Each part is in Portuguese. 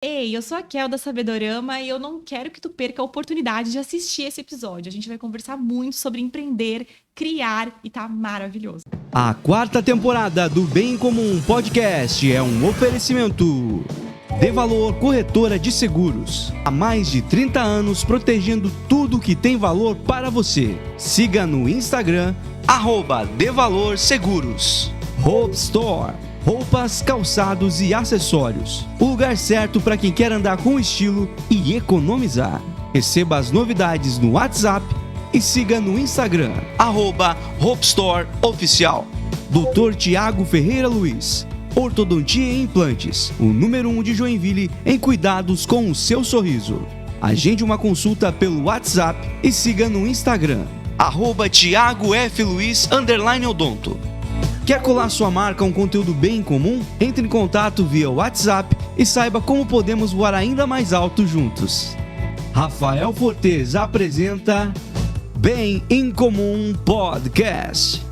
Ei, eu sou a Kel da Sabedorama e eu não quero que tu perca a oportunidade de assistir esse episódio. A gente vai conversar muito sobre empreender, criar e tá maravilhoso. A quarta temporada do Bem Comum Podcast é um oferecimento De Valor Corretora de Seguros. Há mais de 30 anos protegendo tudo que tem valor para você. Siga no Instagram, @DeValorSeguros. Hope Store. Roupas, calçados e acessórios. O lugar certo para quem quer andar com estilo e economizar. Receba as novidades no WhatsApp e siga no Instagram, @HopeStoreOficial. Dr. Tiago Ferreira Luiz, Ortodontia e Implantes, o número 1 de Joinville em cuidados com o seu sorriso. Agende uma consulta pelo WhatsApp e siga no Instagram, @TiagoFLuiz_odonto. Quer colar sua marca a um conteúdo bem comum? Entre em contato via WhatsApp e saiba como podemos voar ainda mais alto juntos. Rafael Fortes apresenta Bem em Comum Podcast.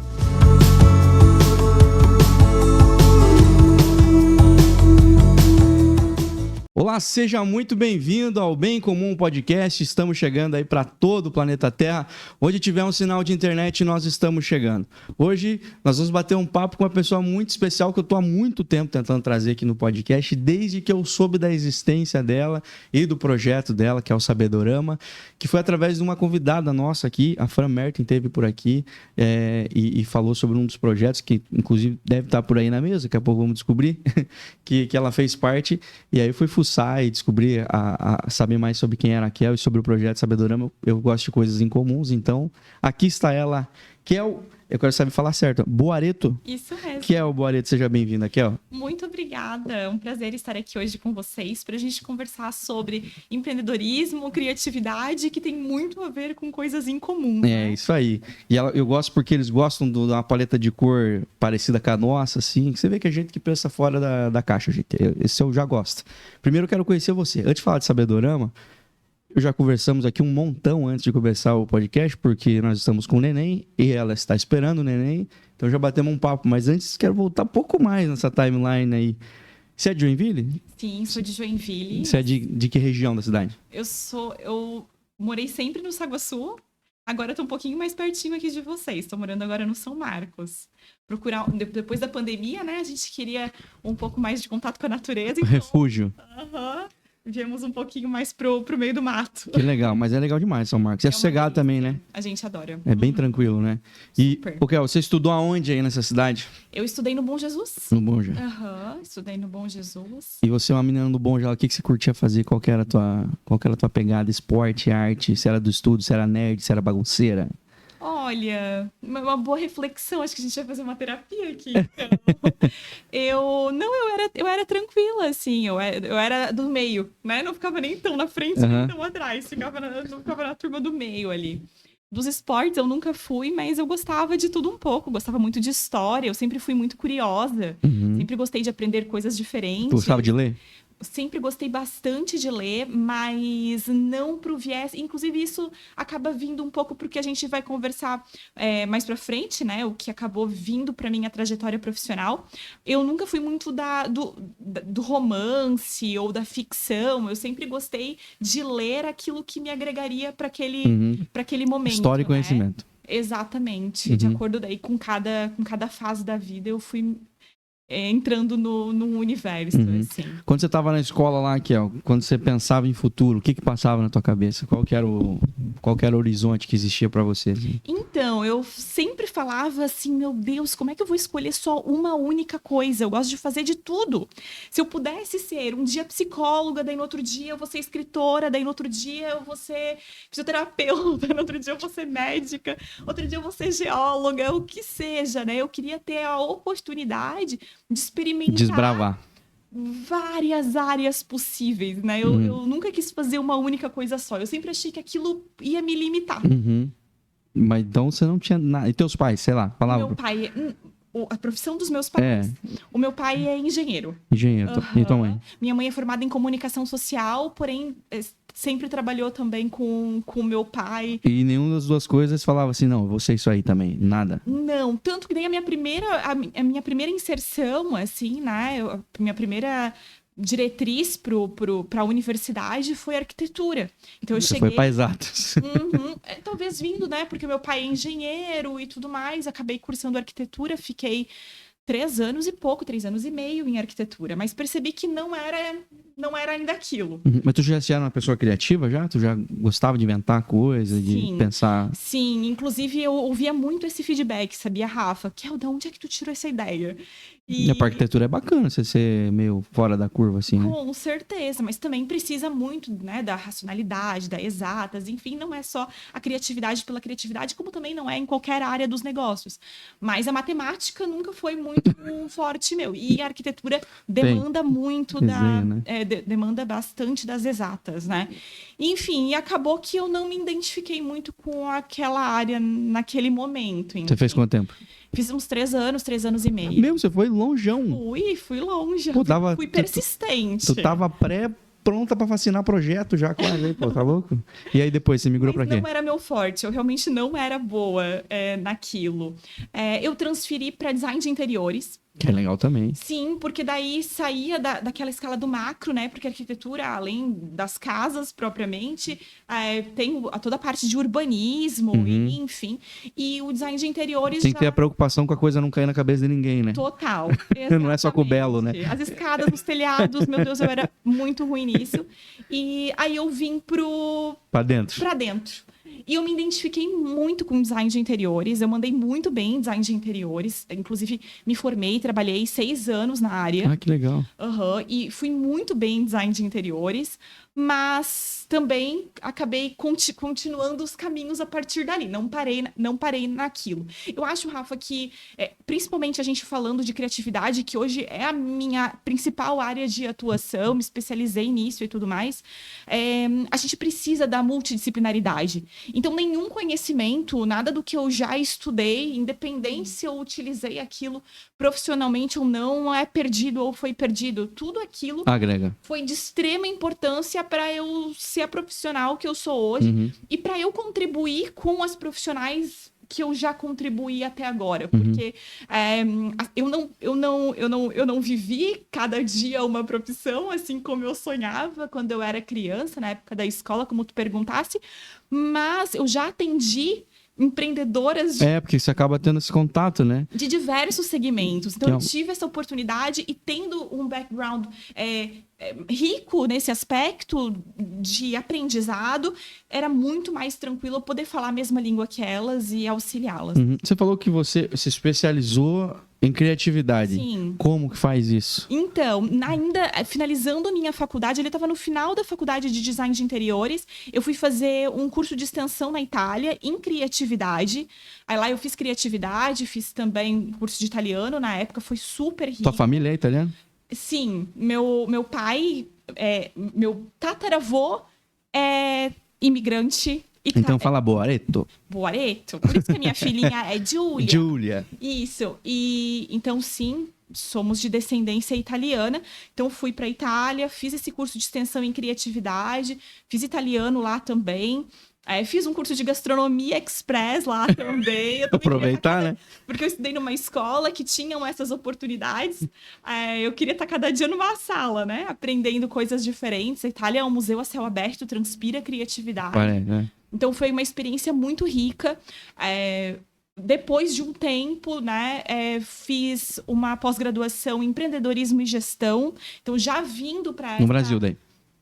Olá, seja muito bem-vindo ao Bem Comum Podcast. Estamos chegando aí para todo o planeta Terra. Onde tiver um sinal de internet, nós estamos chegando. Hoje, nós vamos bater um papo com uma pessoa muito especial que eu estou há muito tempo tentando trazer aqui no podcast, desde que eu soube da existência dela e do projeto dela, que é o Sabedorama, que foi através de uma convidada nossa aqui, a Fran Merten, esteve por aqui e falou sobre um dos projetos que, inclusive, deve estar por aí na mesa, daqui a pouco vamos descobrir, que ela fez parte. E aí fui fuçar e descobrir, saber mais sobre quem era a Kel e sobre o projeto Sabedorama. Eu gosto de coisas incomuns, então aqui está ela, Kel. Eu quero saber falar certo. Boareto? Isso mesmo. Kel Boareto, seja bem-vinda, Kel. Muito obrigada. É um prazer estar aqui hoje com vocês para a gente conversar sobre empreendedorismo, criatividade, que tem muito a ver com coisas incomuns. É, isso aí. E eu gosto porque eles gostam de uma paleta de cor parecida com a nossa, assim. Você vê que a gente que pensa fora da caixa, gente. Esse eu já gosto. Primeiro eu quero conhecer você. Antes de falar de Sabedorama, já conversamos aqui um montão antes de começar o podcast, porque nós estamos com o neném e ela está esperando o neném. Então já batemos um papo. Mas antes quero voltar um pouco mais nessa timeline aí. Você é de Joinville? Sim, sou de Joinville. Você é de que região da cidade? Eu morei sempre no Saguaçu. Agora estou um pouquinho mais pertinho aqui de vocês. Estou morando agora no São Marcos. Depois da pandemia, né? A gente queria um pouco mais de contato com a natureza. Então, Refúgio. Viemos um pouquinho mais pro meio do mato. Que legal, mas é legal demais São Marcos. É sossegado também, né? A gente adora. É bem tranquilo, né? E, Kel, você estudou aonde aí nessa cidade? Eu estudei no Bom Jesus. No Bom Jesus. Estudei no Bom Jesus. E você é uma menina do Bom Jesus, o que você curtia fazer? Qual que era a tua pegada? Esporte, arte? Se era do estudo, se era nerd, se era bagunceira? Olha, uma boa reflexão. Acho que a gente vai fazer uma terapia aqui. Então. eu era tranquila, assim. Eu era do meio, né? Não ficava nem tão na frente, nem tão atrás. Ficava na turma do meio ali. Dos esportes eu nunca fui, mas eu gostava de tudo um pouco. Gostava muito de história. Eu sempre fui muito curiosa. Sempre gostei de aprender coisas diferentes. Gostava de ler? Sempre gostei bastante de ler, mas não pro viés. Inclusive, isso acaba vindo um pouco porque a gente vai conversar mais pra frente, né? O que acabou vindo pra minha trajetória profissional. Eu nunca fui muito do romance ou da ficção. Eu sempre gostei de ler aquilo que me agregaria para aquele momento. História e conhecimento. Exatamente. De acordo daí com cada fase da vida, eu fui entrando no universo, assim. Quando você estava na escola lá, Kel, quando você pensava em futuro, o que passava na tua cabeça? Qual que era o horizonte que existia para você? Assim? Então, eu sempre falava assim, meu Deus, como é que eu vou escolher só uma única coisa? Eu gosto de fazer de tudo. Se eu pudesse ser um dia psicóloga, daí no outro dia eu vou ser escritora, daí no outro dia eu vou ser fisioterapeuta, no outro dia eu vou ser médica, outro dia eu vou ser geóloga, o que seja, né? Eu queria ter a oportunidade de experimentar. Desbravar. Várias áreas possíveis, né? Eu nunca quis fazer uma única coisa só. Eu sempre achei que aquilo ia me limitar. Mas então você não tinha nada. E teus pais, sei lá, falavam? Meu pai... A profissão dos meus pais. O meu pai é engenheiro. Engenheiro. E tua mãe? Minha mãe é formada em comunicação social, porém sempre trabalhou também com o meu pai. E nenhuma das duas coisas falava assim, não, eu vou ser isso aí também, nada? Não, tanto que nem a minha primeira inserção, assim, né? Minha primeira diretriz para a universidade foi arquitetura. Então eu Você cheguei... foi para exatas. Talvez vindo, né? Porque meu pai é engenheiro e tudo mais. Acabei cursando arquitetura, fiquei 3 anos e pouco, 3 anos e meio em arquitetura. Mas percebi que não era ainda aquilo. Mas tu já era uma pessoa criativa já? Tu já gostava de inventar coisa, de pensar... Sim, inclusive eu ouvia muito esse feedback, sabia, Rafa? De onde é que tu tirou essa ideia? E a arquitetura é bacana, você ser meio fora da curva, assim, né? Com certeza, mas também precisa muito, né, da racionalidade, da exatas, enfim, não é só a criatividade pela criatividade, como também não é em qualquer área dos negócios. Mas a matemática nunca foi muito forte meu. E a arquitetura demanda muito desenho, né? demanda bastante das exatas, né? Enfim, e acabou que eu não me identifiquei muito com aquela área naquele momento. Enfim. Você fez quanto tempo? Fiz uns 3 anos e meio. Meu, você foi longeão. Fui longe. Pô, fui persistente. Tu tava pronta pra vacinar projeto já quase, aí, pô, tá louco? E aí depois você migrou pra quê? Não era meu forte, eu realmente não era boa naquilo. Eu transferi para design de interiores. Que é legal também. Sim, porque daí saía daquela escala do macro, né? Porque a arquitetura, além das casas propriamente, tem toda a parte de urbanismo, enfim. E o design de interiores tem que ter a preocupação com a coisa não cair na cabeça de ninguém, né? Total. Não é só com o belo, né? As escadas, os telhados, meu Deus, eu era muito ruim nisso. E aí eu vim Pra dentro. E eu me identifiquei muito com design de interiores. Eu mandei muito bem em design de interiores. Inclusive, me formei, trabalhei 6 anos na área. Ah, que legal. E fui muito bem em design de interiores. Mas também acabei continuando os caminhos a partir dali. Não parei naquilo. Eu acho, Rafa, que principalmente a gente falando de criatividade, que hoje é a minha principal área de atuação, me especializei nisso e tudo mais, a gente precisa da multidisciplinaridade. Então, nenhum conhecimento, nada do que eu já estudei, independente se eu utilizei aquilo profissionalmente ou não, é perdido ou foi perdido. Tudo aquilo agrega. Foi de extrema importância para eu ser a profissional que eu sou hoje e para eu contribuir com as profissionais que eu já contribuí até agora, porque eu não vivi cada dia uma profissão, assim como eu sonhava quando eu era criança, na época da escola, como tu perguntasse, mas eu já atendi empreendedoras porque você acaba tendo esse contato, né? De diversos segmentos. Então, eu tive essa oportunidade e tendo um background rico nesse aspecto de aprendizado, era muito mais tranquilo eu poder falar a mesma língua que elas e auxiliá-las. Você falou que você se especializou em criatividade. Sim. Como que faz isso? Então, ainda finalizando a minha faculdade, ele estava no final da faculdade de design de interiores, eu fui fazer um curso de extensão na Itália em criatividade. Aí lá eu fiz criatividade, fiz também curso de italiano, na época foi super rico. Tua família é italiana? Sim, meu pai, meu tataravô é imigrante. Então fala Boareto. Boareto. Por isso que a minha filhinha é Giulia. Giulia. Isso. E então, sim, somos de descendência italiana. Então, fui para a Itália, fiz esse curso de extensão em criatividade, fiz italiano lá também. Fiz um curso de gastronomia express lá também. Aproveitar, né? Porque eu estudei numa escola que tinham essas oportunidades. Eu queria estar cada dia numa sala, né? Aprendendo coisas diferentes. A Itália é um museu a céu aberto, transpira criatividade. Então, foi uma experiência muito rica. Depois de um tempo, né, fiz uma pós-graduação em empreendedorismo e gestão. Então, já vindo para... No Brasil, daí?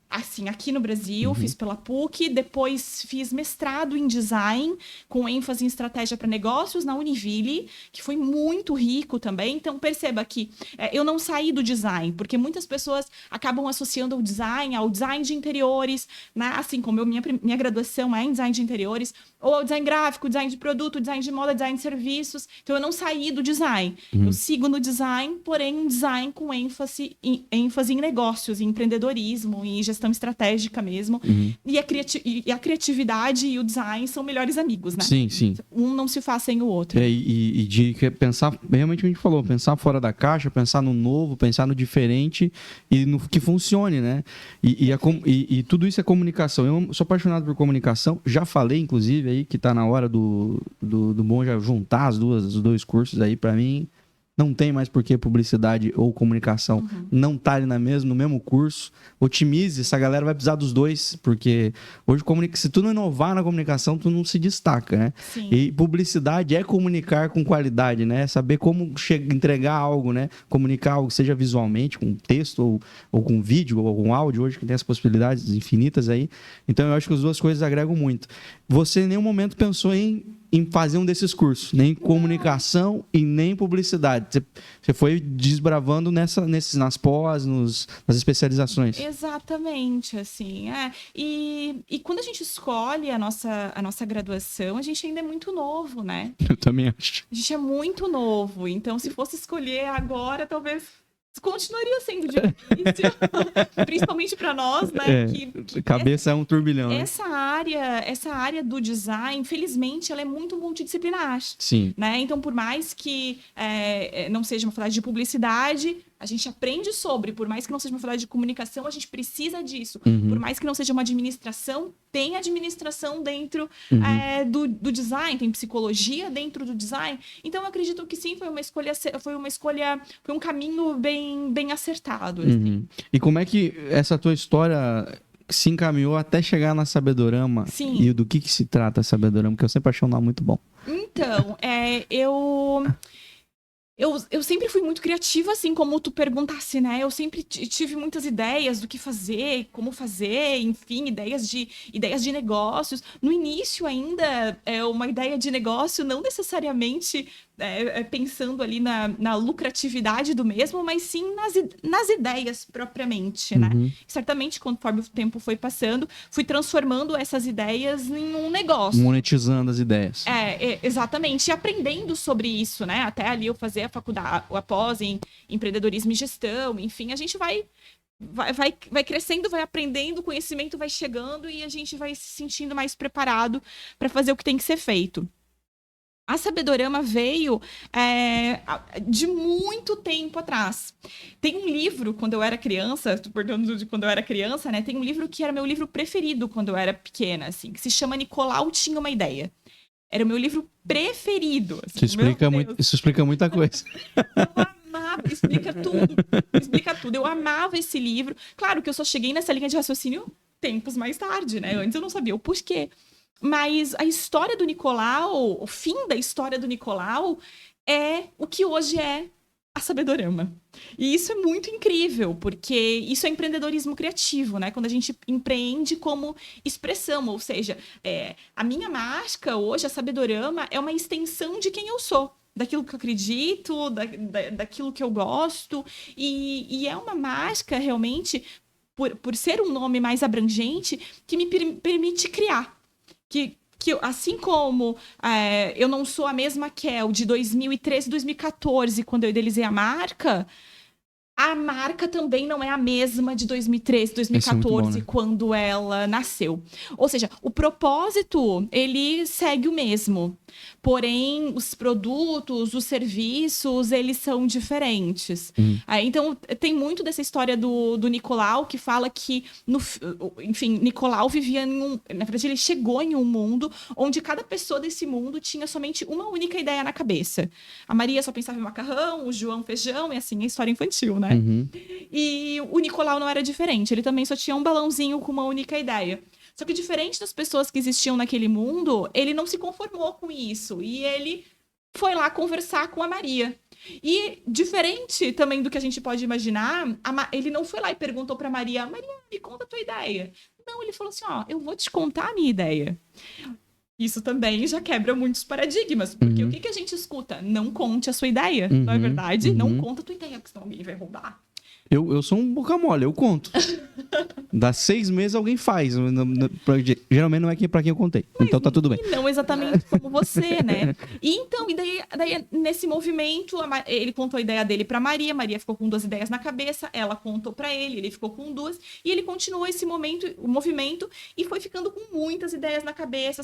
Assim, aqui no Brasil, fiz pela PUC, depois fiz mestrado em design, com ênfase em estratégia para negócios na Univille, que foi muito rico também. Então, perceba que eu não saí do design, porque muitas pessoas acabam associando o design ao design de interiores, né? Assim como minha graduação é em design de interiores, ou ao design gráfico, design de produto, design de moda, design de serviços. Então, eu não saí do design. Eu sigo no design, porém, um design com ênfase em negócios, em empreendedorismo, em gestão estratégica mesmo. E a criatividade e o design são melhores amigos, né? Sim, sim. Um não se faz sem o outro. E de pensar, realmente a gente falou, pensar fora da caixa, pensar no novo, pensar no diferente e no que funcione, né? E tudo isso é comunicação. Eu sou apaixonado por comunicação. Já falei, inclusive, aí que tá na hora do bom já juntar os dois cursos aí para mim. não tem mais por que publicidade ou comunicação não estarem no mesmo curso. Otimize, essa galera vai precisar dos dois, porque hoje se tu não inovar na comunicação, tu não se destaca, né? Sim. E publicidade é comunicar com qualidade, né? Saber como entregar algo, né? Comunicar algo, seja visualmente, com texto, ou com vídeo, ou com áudio, hoje que tem as possibilidades infinitas aí. Então, eu acho que as duas coisas agregam muito. Você em nenhum momento pensou em fazer um desses cursos, nem comunicação e nem publicidade. Você foi desbravando nas pós, nas especializações. Exatamente, assim. E quando a gente escolhe a nossa graduação, a gente ainda é muito novo, né? Eu também acho. A gente é muito novo. Então, se fosse escolher agora, talvez continuaria sendo difícil. Principalmente para nós, né? Cabeça é um turbilhão. Essa área do design, infelizmente, ela é muito multidisciplinar. Sim. Né? Então, por mais que não seja uma faculdade de publicidade, a gente aprende sobre. Por mais que não seja uma faculdade de comunicação, a gente precisa disso. Por mais que não seja uma administração, tem administração dentro do design, tem psicologia dentro do design. Então, eu acredito que sim, foi um caminho bem acertado. Assim. E como é que essa tua história se encaminhou até chegar na Sabedorama? Sim. E do que se trata a Sabedorama? Porque eu sempre achei um nome muito bom. Então, eu sempre fui muito criativa, assim, como tu perguntasse, né? Eu sempre tive muitas ideias do que fazer, como fazer, enfim, ideias de negócios. No início ainda, uma ideia de negócio não necessariamente pensando ali na lucratividade do mesmo, mas sim nas ideias propriamente, né? Certamente, conforme o tempo foi passando, fui transformando essas ideias em um negócio. Monetizando as ideias. Exatamente. E aprendendo sobre isso, né? Até ali eu fazer a faculdade, a pós em empreendedorismo e gestão, enfim, a gente vai crescendo, vai aprendendo, o conhecimento vai chegando e a gente vai se sentindo mais preparado para fazer o que tem que ser feito. A Sabedorama veio de muito tempo atrás. Tem um livro, quando eu era criança, perguntando de quando eu era criança, né? Tem um livro que era meu livro preferido quando eu era pequena, assim, que se chama Nicolau Tinha uma Ideia. Era o meu livro preferido. Assim, isso explica muita coisa. Eu amava, explica tudo. Eu amava esse livro. Claro que eu só cheguei nessa linha de raciocínio tempos mais tarde, né? Antes eu não sabia o porquê. Mas a história do Nicolau, o fim da história do Nicolau, é o que hoje é a Sabedorama. E isso é muito incrível, porque isso é empreendedorismo criativo, né? Quando a gente empreende como expressão, ou seja, a minha marca hoje, a Sabedorama, é uma extensão de quem eu sou. Daquilo que eu acredito, daquilo que eu gosto. E é uma marca, realmente, por ser um nome mais abrangente, que me permite criar. Que assim como eu não sou a mesma Kel de 2013, 2014, quando eu idealizei a marca também não é a mesma de 2013, 2014, quando ela nasceu. Ou seja, o propósito, ele segue o mesmo. Porém, os produtos, os serviços, eles são diferentes. Então, tem muito dessa história do Nicolau, que fala que, enfim, Nicolau vivia na verdade, ele chegou em um mundo onde cada pessoa desse mundo tinha somente uma única ideia na cabeça. A Maria só pensava em macarrão, o João feijão, e assim, a história infantil, né? E o Nicolau não era diferente. Ele também só tinha um balãozinho com uma única ideia. Só que diferente das pessoas que existiam naquele mundo, ele não se conformou com isso. E ele foi lá conversar com a Maria. E diferente também do que a gente pode imaginar, ele não foi lá e perguntou para Maria, me conta a tua ideia. Não, ele falou assim, eu vou te contar a minha ideia. Isso também já quebra muitos paradigmas. Porque o que a gente escuta? Não conte a sua ideia, não é verdade? Não conta a tua ideia, porque senão alguém vai roubar. Eu sou um boca mole, eu conto. Dá 6 meses alguém faz. Geralmente não é pra quem eu contei. Então tá tudo bem. Não exatamente como você, né? E daí nesse movimento, ele contou a ideia dele pra Maria. Maria ficou com 2 ideias na cabeça. Ela contou pra ele ficou com 2. E ele continuou o movimento e foi ficando com muitas ideias na cabeça.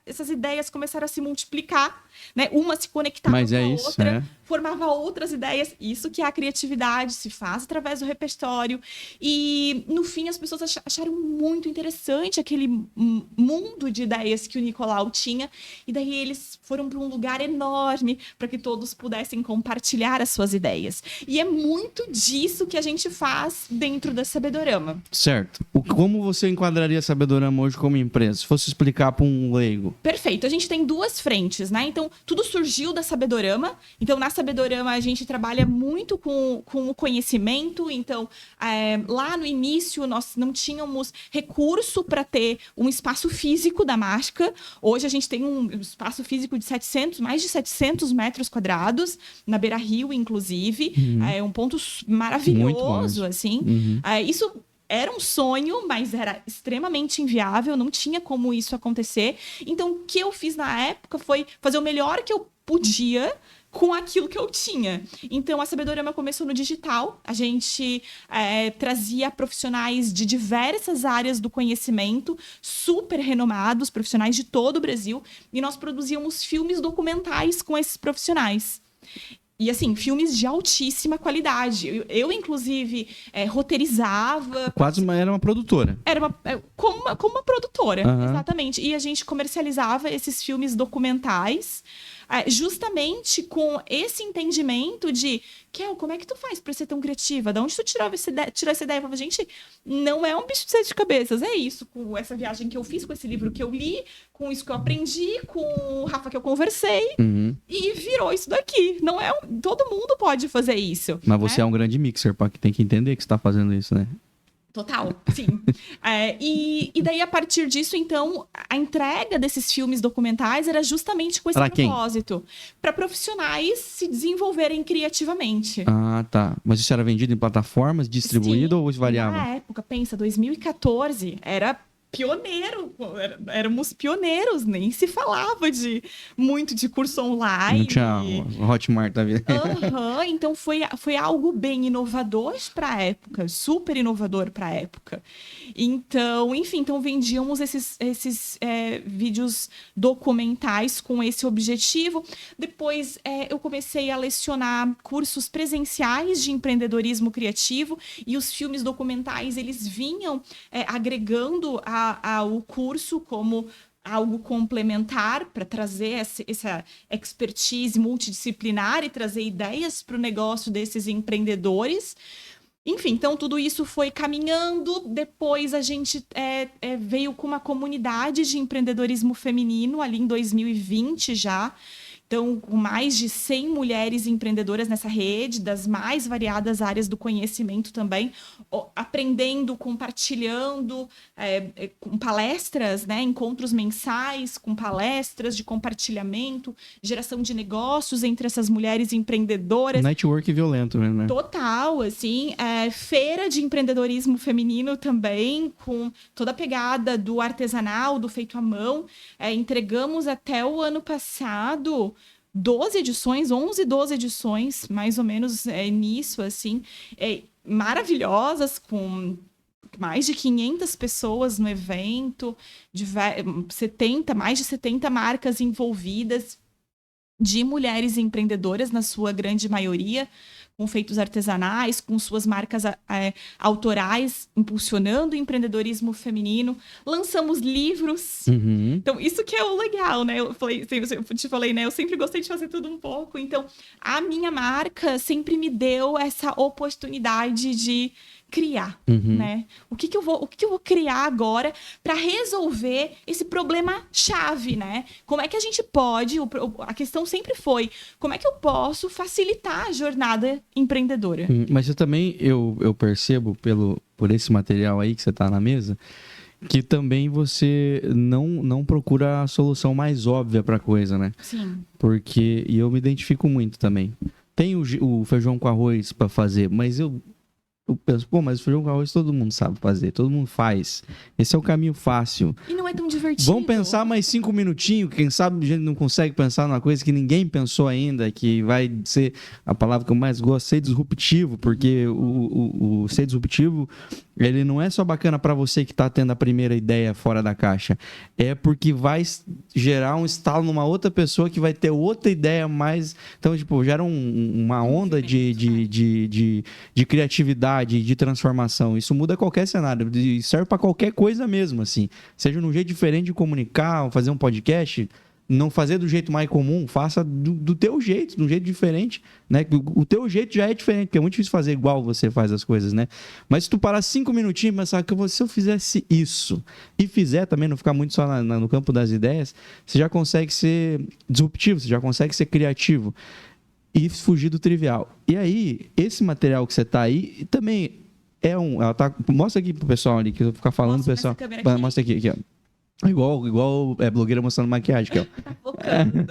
Essas ideias começaram a se multiplicar, né? Uma se conectava com a outra, formava outras ideias. Isso que é a criatividade, se faz através através do repertório. E, no fim, as pessoas acharam muito interessante aquele mundo de ideias que o Nicolau tinha. E daí eles foram para um lugar enorme para que todos pudessem compartilhar as suas ideias. E é muito disso que a gente faz dentro da Sabedorama. Certo. Como você enquadraria a Sabedorama hoje como empresa? Se fosse explicar para um leigo. Perfeito. A gente tem duas frentes, né? Então, tudo surgiu da Sabedorama. Então, na Sabedorama, a gente trabalha muito com o conhecimento. Então, lá no início, nós não tínhamos recurso para ter um espaço físico da marca. Hoje, a gente tem um espaço físico de mais de 700 metros quadrados, na Beira-Rio, inclusive. É um ponto maravilhoso, assim. Isso era um sonho, mas era extremamente inviável, não tinha como isso acontecer. Então, o que eu fiz na época foi fazer o melhor que eu podia com aquilo que eu tinha. Então, a Sabedorama começou no digital. A gente trazia profissionais de diversas áreas do conhecimento, super renomados, profissionais de todo o Brasil, e nós produzíamos filmes documentais com esses profissionais. E, assim, filmes de altíssima qualidade. Eu inclusive, roteirizava. Quase era uma produtora. Era como uma produtora, exatamente. E a gente comercializava esses filmes documentais justamente com esse entendimento de Kel, como é que tu faz pra ser tão criativa? De onde tu tirou essa ideia? Eu falava, gente, não é um bicho de sete cabeças, é isso, com essa viagem que eu fiz, com esse livro que eu li, com isso que eu aprendi, com o Rafa que eu conversei, e virou isso daqui. Não é todo mundo pode fazer isso. Mas você é um grande mixer, pá, que tem que entender que você tá fazendo isso, né? Total, sim. E daí, a partir disso, então, a entrega desses filmes documentais era justamente com esse propósito. Para profissionais se desenvolverem criativamente. Ah, tá. Mas isso era vendido em plataformas, distribuído, sim, ou isso variava? Na época, pensa, 2014, era pioneiro, éramos pioneiros, nem se falava muito de curso online. Não tinha Hotmart da vida. Então foi algo bem inovador para a época, super inovador para a época. Então, enfim, vendíamos esses vídeos documentais com esse objetivo. Depois eu comecei a lecionar cursos presenciais de empreendedorismo criativo, e os filmes documentais eles vinham agregando o curso como algo complementar para trazer essa expertise multidisciplinar e trazer ideias para o negócio desses empreendedores. Enfim, então tudo isso foi caminhando. Depois a gente veio com uma comunidade de empreendedorismo feminino ali em 2020 já. Então, com mais de 100 mulheres empreendedoras nessa rede, das mais variadas áreas do conhecimento também, aprendendo, compartilhando, com palestras, né? Encontros mensais, com palestras de compartilhamento, geração de negócios entre essas mulheres empreendedoras. Network violento, né? Total, assim. Feira de empreendedorismo feminino também, com toda a pegada do artesanal, do feito à mão. Entregamos até o ano passado 12 edições, mais ou menos nisso, assim, maravilhosas, com mais de 500 pessoas no evento, mais de 70 marcas envolvidas, de mulheres empreendedoras, na sua grande maioria, com feitos artesanais, com suas marcas autorais, impulsionando o empreendedorismo feminino. Lançamos livros. Então, isso que é o legal, né? Eu te falei, né? Eu sempre gostei de fazer tudo um pouco. Então, a minha marca sempre me deu essa oportunidade de criar, né? O que eu vou criar agora para resolver esse problema chave, né? Como é que a gente pode... A questão sempre foi, como é que eu posso facilitar a jornada empreendedora? Mas eu percebo por esse material aí que você tá na mesa, que também você não procura a solução mais óbvia para a coisa, né? Sim. E eu me identifico muito também. Tem o feijão com arroz para fazer, mas eu penso, mas o feijão com arroz todo mundo sabe fazer, todo mundo faz. Esse é o caminho fácil. E não é tão divertido. Vamos pensar mais 5 minutinhos, quem sabe a gente não consegue pensar numa coisa que ninguém pensou ainda, que vai ser a palavra que eu mais gosto, ser disruptivo, porque o ser disruptivo, ele não é só bacana para você que está tendo a primeira ideia fora da caixa, é porque vai gerar um estalo numa outra pessoa que vai ter outra ideia mais... Então, gera uma onda de criatividade criatividade, de transformação. Isso muda qualquer cenário, serve para qualquer coisa mesmo, assim. Seja num jeito diferente de comunicar, fazer um podcast, não fazer do jeito mais comum, faça do teu jeito, de um jeito diferente, né? O teu jeito já é diferente, porque é muito difícil fazer igual você faz as coisas, né? Mas se tu parar 5 minutinhos e pensar que se eu fizesse isso e fizer também, não ficar muito só no campo das ideias, você já consegue ser disruptivo, você já consegue ser criativo e fugir do trivial. E aí, esse material que você tá aí também ela tá, mostra aqui pro pessoal ali, que eu vou ficar falando, pessoal. Mostra aqui, ó. Igual blogueira mostrando maquiagem aqui, ó. Tá focando.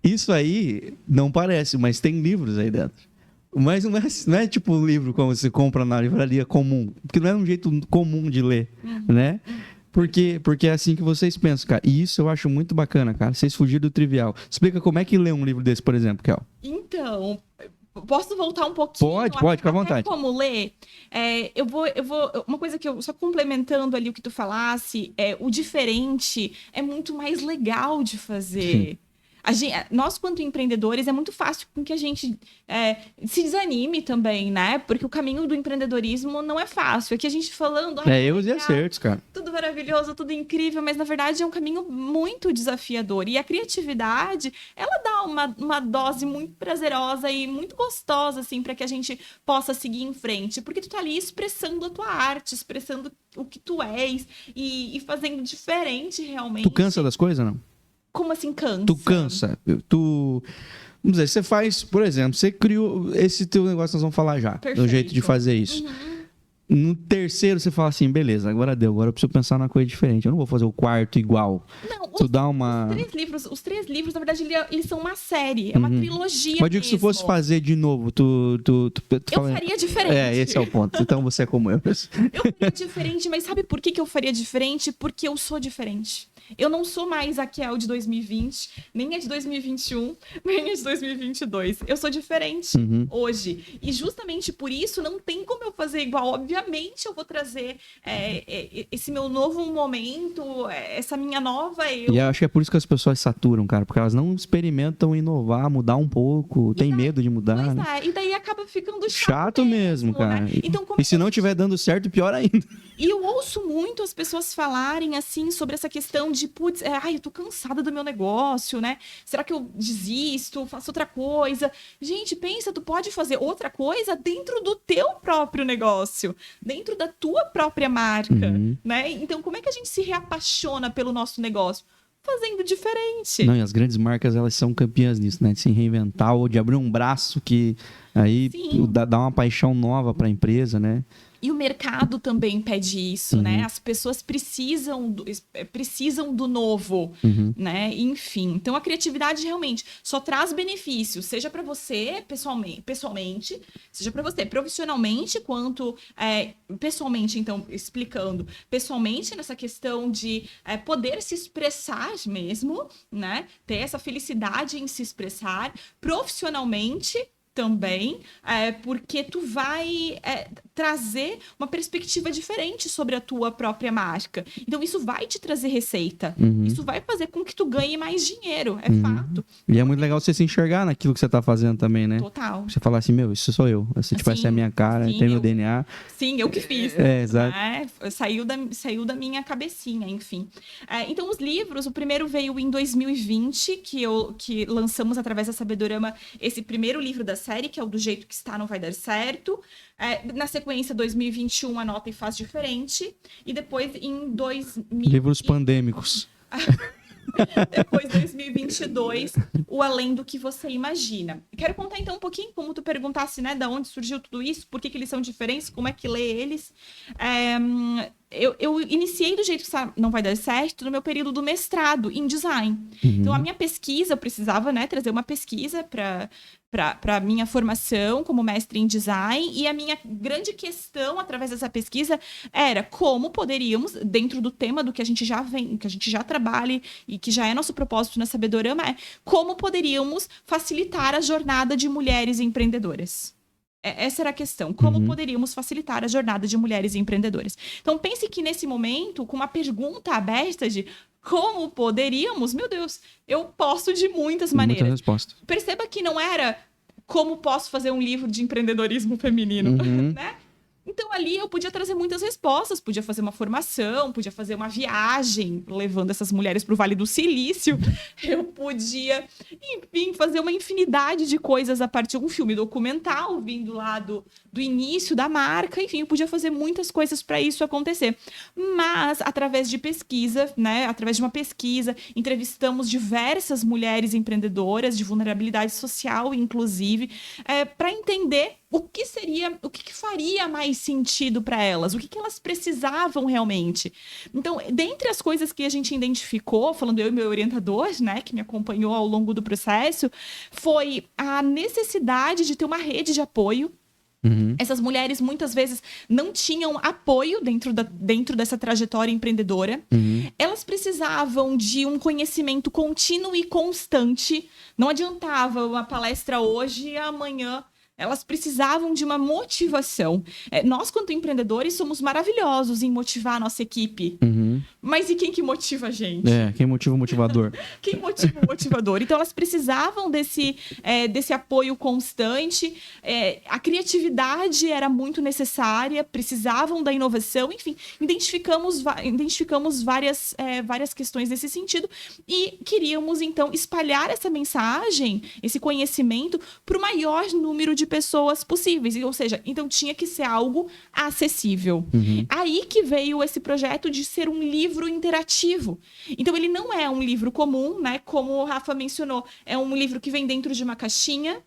Isso aí não parece, mas tem livros aí dentro. Mas não é tipo um livro como você compra na livraria comum. Porque não é um jeito comum de ler, né? Porque é assim que vocês pensam, cara. E isso eu acho muito bacana, cara. Vocês fugirem do trivial. Explica como é que lê um livro desse, por exemplo, Kel. Então, posso voltar um pouquinho? Pode, fica à vontade. Como ler? Eu vou. Uma coisa que eu. Só complementando ali o que tu falasse, o diferente é muito mais legal de fazer. Nós, quanto empreendedores, é muito fácil com que a gente se desanime também, né? Porque o caminho do empreendedorismo não é fácil. Aqui a gente falando... erros e acertos, cara. Tudo maravilhoso, tudo incrível, mas na verdade é um caminho muito desafiador. E a criatividade, ela dá uma dose muito prazerosa e muito gostosa, assim, para que a gente possa seguir em frente. Porque tu tá ali expressando a tua arte, expressando o que tu és e fazendo diferente realmente. Tu cansa das coisas, não? Como assim cansa? Tu cansa. Vamos dizer, você faz, por exemplo, você criou esse teu negócio, nós vamos falar já. Perfeito. Do jeito de fazer isso. No terceiro, você fala assim, beleza, agora deu, agora eu preciso pensar numa coisa diferente. Eu não vou fazer o quarto igual. Não, tu dá uma... os três livros, na verdade, eles são uma série, é uma trilogia. Mas digo que se fosse fazer de novo, eu faria diferente. Esse é o ponto. Então você é como eu. Eu faria diferente, mas sabe por que eu faria diferente? Porque eu sou diferente. Eu não sou mais a Kel de 2020, nem a de 2021, nem a de 2022. Eu sou diferente hoje. E justamente por isso não tem como eu fazer igual. Obviamente eu vou trazer esse meu novo momento, essa minha nova eu. E eu acho que é por isso que as pessoas saturam, cara. Porque elas não experimentam inovar, mudar um pouco, tem medo de mudar. Pois né? E daí acaba ficando chato mesmo, cara. Né? Então, e se não estiver dando certo, pior ainda. E eu ouço muito as pessoas falarem assim sobre essa questão de, putz, eu tô cansada do meu negócio, né? Será que eu desisto, faço outra coisa? Gente, pensa, tu pode fazer outra coisa dentro do teu próprio negócio, dentro da tua própria marca, né? Então, como é que a gente se reapaixona pelo nosso negócio? Fazendo diferente. Não, e as grandes marcas, elas são campeãs nisso, né? De se reinventar ou de abrir um braço que aí dá uma paixão nova para a empresa, né? E o mercado também pede isso, né? As pessoas precisam do novo, né? Enfim, então a criatividade realmente só traz benefícios, seja para você pessoalmente, seja para você profissionalmente, quanto pessoalmente, então, explicando, pessoalmente nessa questão de poder se expressar mesmo, né? Ter essa felicidade em se expressar, profissionalmente também, porque tu vai trazer uma perspectiva diferente sobre a tua própria marca. Então, isso vai te trazer receita. Isso vai fazer com que tu ganhe mais dinheiro, é fato. E é muito legal você se enxergar naquilo que você tá fazendo também, né? Total. Você falar assim, isso sou eu. Se tivesse a minha cara, tem meu DNA. Sim, eu que fiz. Exato. Saiu da minha cabecinha, enfim. Então, os livros, o primeiro veio em 2020, que lançamos através da Sabedorama esse primeiro livro da série, que é o Do Jeito que Está Não Vai Dar Certo. Na sequência, 2021, Anota e Faz Diferente. E depois, em 2000... Livros pandêmicos. Depois, 2022, O Além do que Você Imagina. Quero contar, então, um pouquinho, como tu perguntasse, né? Da onde surgiu tudo isso, por que eles são diferentes, como é que lê eles. Eu iniciei Do Jeito que Não Vai Dar Certo no meu período do mestrado em design. Então, a minha pesquisa, eu precisava, né, trazer uma pesquisa para a minha formação como mestre em design, e a minha grande questão através dessa pesquisa era como poderíamos, dentro do tema do que a gente já que a gente já trabalha e que já é nosso propósito na Sabedorama, como poderíamos facilitar a jornada de mulheres empreendedoras. Essa era a questão. Como poderíamos facilitar a jornada de mulheres empreendedoras? Então, pense que nesse momento, com uma pergunta aberta de como poderíamos, meu Deus, eu posso de muitas maneiras. Muita resposta. Perceba que não era como posso fazer um livro de empreendedorismo feminino, Uhum. né? Então, ali eu podia trazer muitas respostas, podia fazer uma formação, podia fazer uma viagem, levando essas mulheres para o Vale do Silício. Eu podia, enfim, fazer uma infinidade de coisas a partir de um filme documental, vindo lá do início da marca. Enfim, eu podia fazer muitas coisas para isso acontecer. Mas, através de pesquisa, né, através de uma pesquisa, entrevistamos diversas mulheres empreendedoras de vulnerabilidade social, inclusive, para entender o que faria mais sentido para elas, o que elas precisavam realmente. Então, dentre as coisas que a gente identificou, falando eu e meu orientador, né, que me acompanhou ao longo do processo, foi a necessidade de ter uma rede de apoio. Uhum. Essas mulheres muitas vezes não tinham apoio dentro dessa trajetória empreendedora. Uhum. Elas precisavam de um conhecimento contínuo e constante. Não adiantava uma palestra hoje e amanhã. Elas precisavam de uma motivação. Nós, quanto empreendedores, somos maravilhosos em motivar a nossa equipe. Uhum. Mas e quem que motiva a gente? Quem motiva o motivador? Quem motiva o motivador? Então, elas precisavam desse apoio constante. A criatividade era muito necessária, precisavam da inovação. Enfim, identificamos várias questões nesse sentido e queríamos, então, espalhar essa mensagem, esse conhecimento, para o maior número de pessoas possíveis. Ou seja, então tinha que ser algo acessível. Uhum. Aí que veio esse projeto de ser um livro interativo. Então, ele não é um livro comum, né? Como o Rafa mencionou, é um livro que vem dentro de uma caixinha.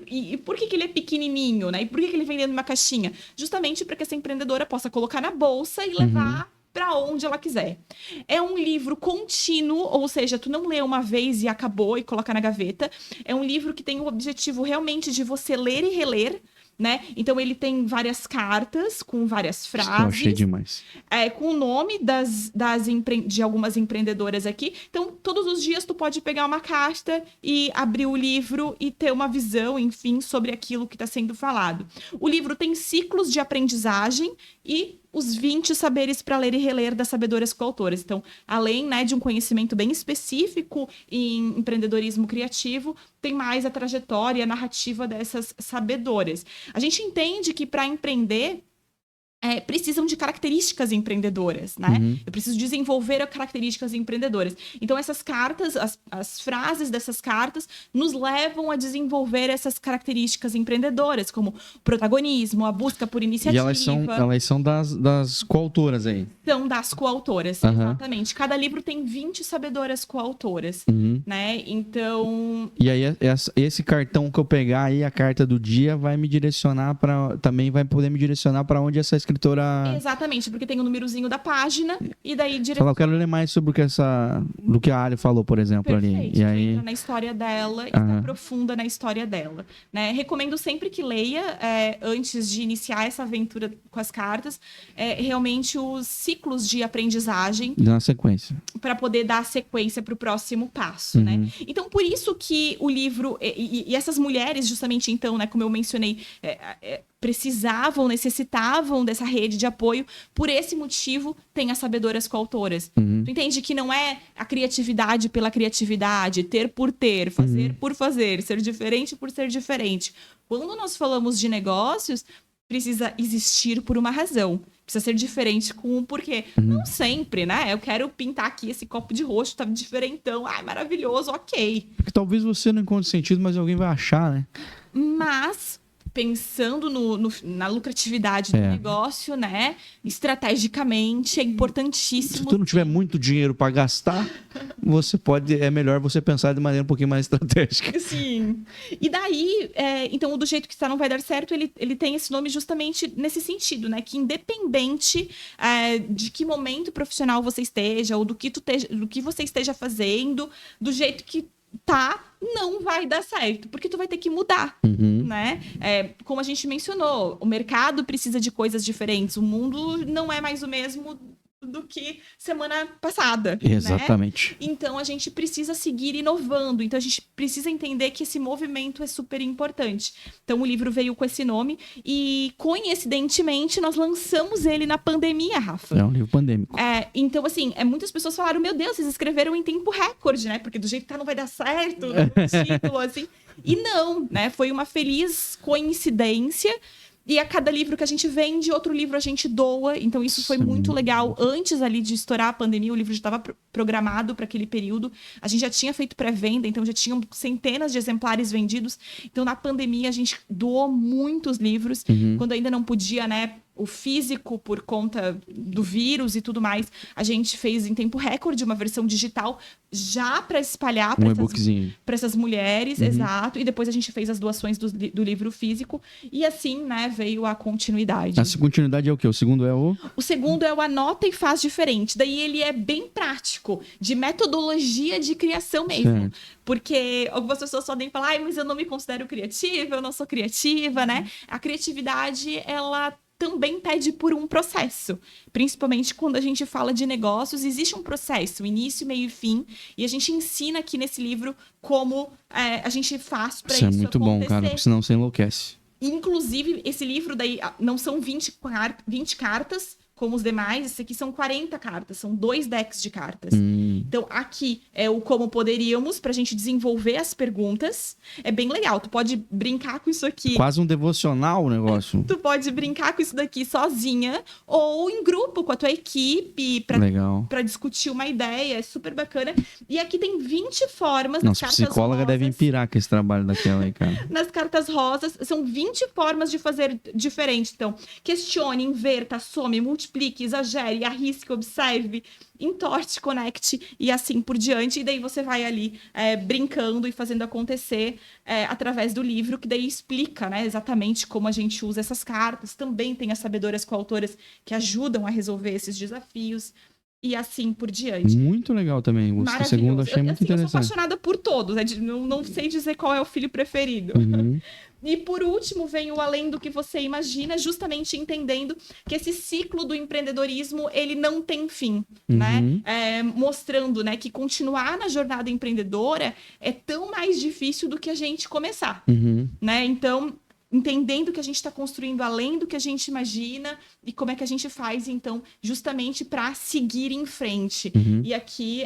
E por que ele é pequenininho, né? E por que ele vem dentro de uma caixinha? Justamente para que essa empreendedora possa colocar na bolsa e levar para onde ela quiser. É um livro contínuo, ou seja, tu não lê uma vez e acabou e coloca na gaveta. É um livro que tem o objetivo realmente de você ler e reler, né? Então, ele tem várias cartas com várias frases. Achei demais. Com o nome de algumas empreendedoras aqui. Então, todos os dias tu pode pegar uma carta e abrir o livro e ter uma visão, enfim, sobre aquilo que está sendo falado. O livro tem ciclos de aprendizagem e os 20 saberes para ler e reler das sabedoras coautoras. Então, além, né, de um conhecimento bem específico em empreendedorismo criativo, tem mais a trajetória e a narrativa dessas sabedoras. A gente entende que para empreender, precisam de características empreendedoras, né? Uhum. Eu preciso desenvolver características empreendedoras. Então, essas cartas, as frases dessas cartas, nos levam a desenvolver essas características empreendedoras, como o protagonismo, a busca por iniciativa. E elas são das coautoras aí. São das coautoras, exatamente. Cada livro tem 20 sabedoras coautoras, né? Então... E aí, esse cartão que eu pegar aí, a carta do dia, vai me direcionar também vai poder me direcionar para onde essa escritora... Exatamente, porque tem o númerozinho da página e daí Falar, eu quero ler mais sobre do que a Ali falou, por exemplo. Perfeito, ali. E aí... entra na história dela e se aprofunda na história dela, né? Recomendo sempre que leia, antes de iniciar essa aventura com as cartas, realmente os ciclos de aprendizagem. Na sequência. Para poder dar sequência para o próximo passo, né? Então, por isso que o livro... E essas mulheres, justamente, então, né, como eu mencionei... necessitavam dessa rede de apoio. Por esse motivo, tem as sabedoras coautoras. Tu entende que não é a criatividade pela criatividade, ter por ter, fazer por fazer, ser diferente por ser diferente. Quando nós falamos de negócios, precisa existir por uma razão. Precisa ser diferente com um porquê. Não sempre, né? Eu quero pintar aqui esse copo de roxo, tá diferentão. Ai, maravilhoso, ok. Porque talvez você não encontre sentido, mas alguém vai achar, né? Mas... pensando na lucratividade do negócio, né? Estrategicamente, é importantíssimo. Se tu não tiver muito dinheiro para gastar, é melhor você pensar de maneira um pouquinho mais estratégica. Sim. E daí, então, do jeito que está não vai dar certo, ele tem esse nome justamente nesse sentido, né? Que independente de que momento profissional você esteja, ou do que você esteja fazendo, do jeito que não vai dar certo, porque tu vai ter que mudar, né? Como a gente mencionou, o mercado precisa de coisas diferentes, o mundo não é mais o mesmo do que semana passada. Exatamente. Né? Então, a gente precisa seguir inovando. Então, a gente precisa entender que esse movimento é super importante. Então, o livro veio com esse nome e, coincidentemente, nós lançamos ele na pandemia, Rafa. É um livro pandêmico. Então, assim, muitas pessoas falaram, meu Deus, vocês escreveram em tempo recorde, né? Porque do jeito que tá não vai dar certo, né? Título, assim. E não, né? Foi uma feliz coincidência. E a cada livro que a gente vende, outro livro a gente doa. Então, isso foi muito legal. Antes ali de estourar a pandemia, o livro já estava programado para aquele período. A gente já tinha feito pré-venda, então já tinham centenas de exemplares vendidos. Então, na pandemia, a gente doou muitos livros. Quando ainda não podia, né? O físico, por conta do vírus e tudo mais, a gente fez em tempo recorde uma versão digital já para espalhar para essas mulheres, exato. E depois a gente fez as doações do livro físico. E assim, né, veio a continuidade. A continuidade é o quê? O segundo é o... O segundo é o Anota e Faz Diferente. Daí ele é bem prático, de metodologia de criação mesmo. Certo. Porque algumas pessoas podem falar, ai, mas eu não me considero criativa, eu não sou criativa, né? A criatividade, ela também pede por um processo. Principalmente quando a gente fala de negócios, existe um processo, início, meio e fim. E a gente ensina aqui nesse livro como a gente faz para isso acontecer. Isso é muito bom, cara, porque senão você enlouquece. Inclusive, esse livro daí não são 20 cartas, como os demais. Esse aqui são 40 cartas, são 2 decks de cartas. Então, aqui é o Como Poderíamos, pra gente desenvolver as perguntas. É bem legal, tu pode brincar com isso aqui. Quase um devocional o negócio. Tu pode brincar com isso daqui sozinha ou em grupo com a tua equipe pra discutir uma ideia. É super bacana. E aqui tem 20 formas. Nossa, psicóloga deve pirar com esse trabalho daquela aí, cara. Nas cartas rosas, são 20 formas de fazer diferente. Então, questione, inverta, some, multiplique, exagere, arrisque, observe, entorte, conecte e assim por diante. E daí você vai ali brincando e fazendo acontecer através do livro, que daí explica, né, exatamente como a gente usa essas cartas. Também tem as sabedoras coautoras que ajudam a resolver esses desafios. E assim por diante. Muito legal também. O segundo achei muito interessante. Eu sou apaixonada por todos. Não sei dizer qual é o filho preferido. E por último, vem o Além do que Você Imagina, justamente entendendo que esse ciclo do empreendedorismo, ele não tem fim, né? Mostrando, né, que continuar na jornada empreendedora é tão mais difícil do que a gente começar, né? Então, entendendo que a gente está construindo além do que a gente imagina e como é que a gente faz, então, justamente para seguir em frente. E aqui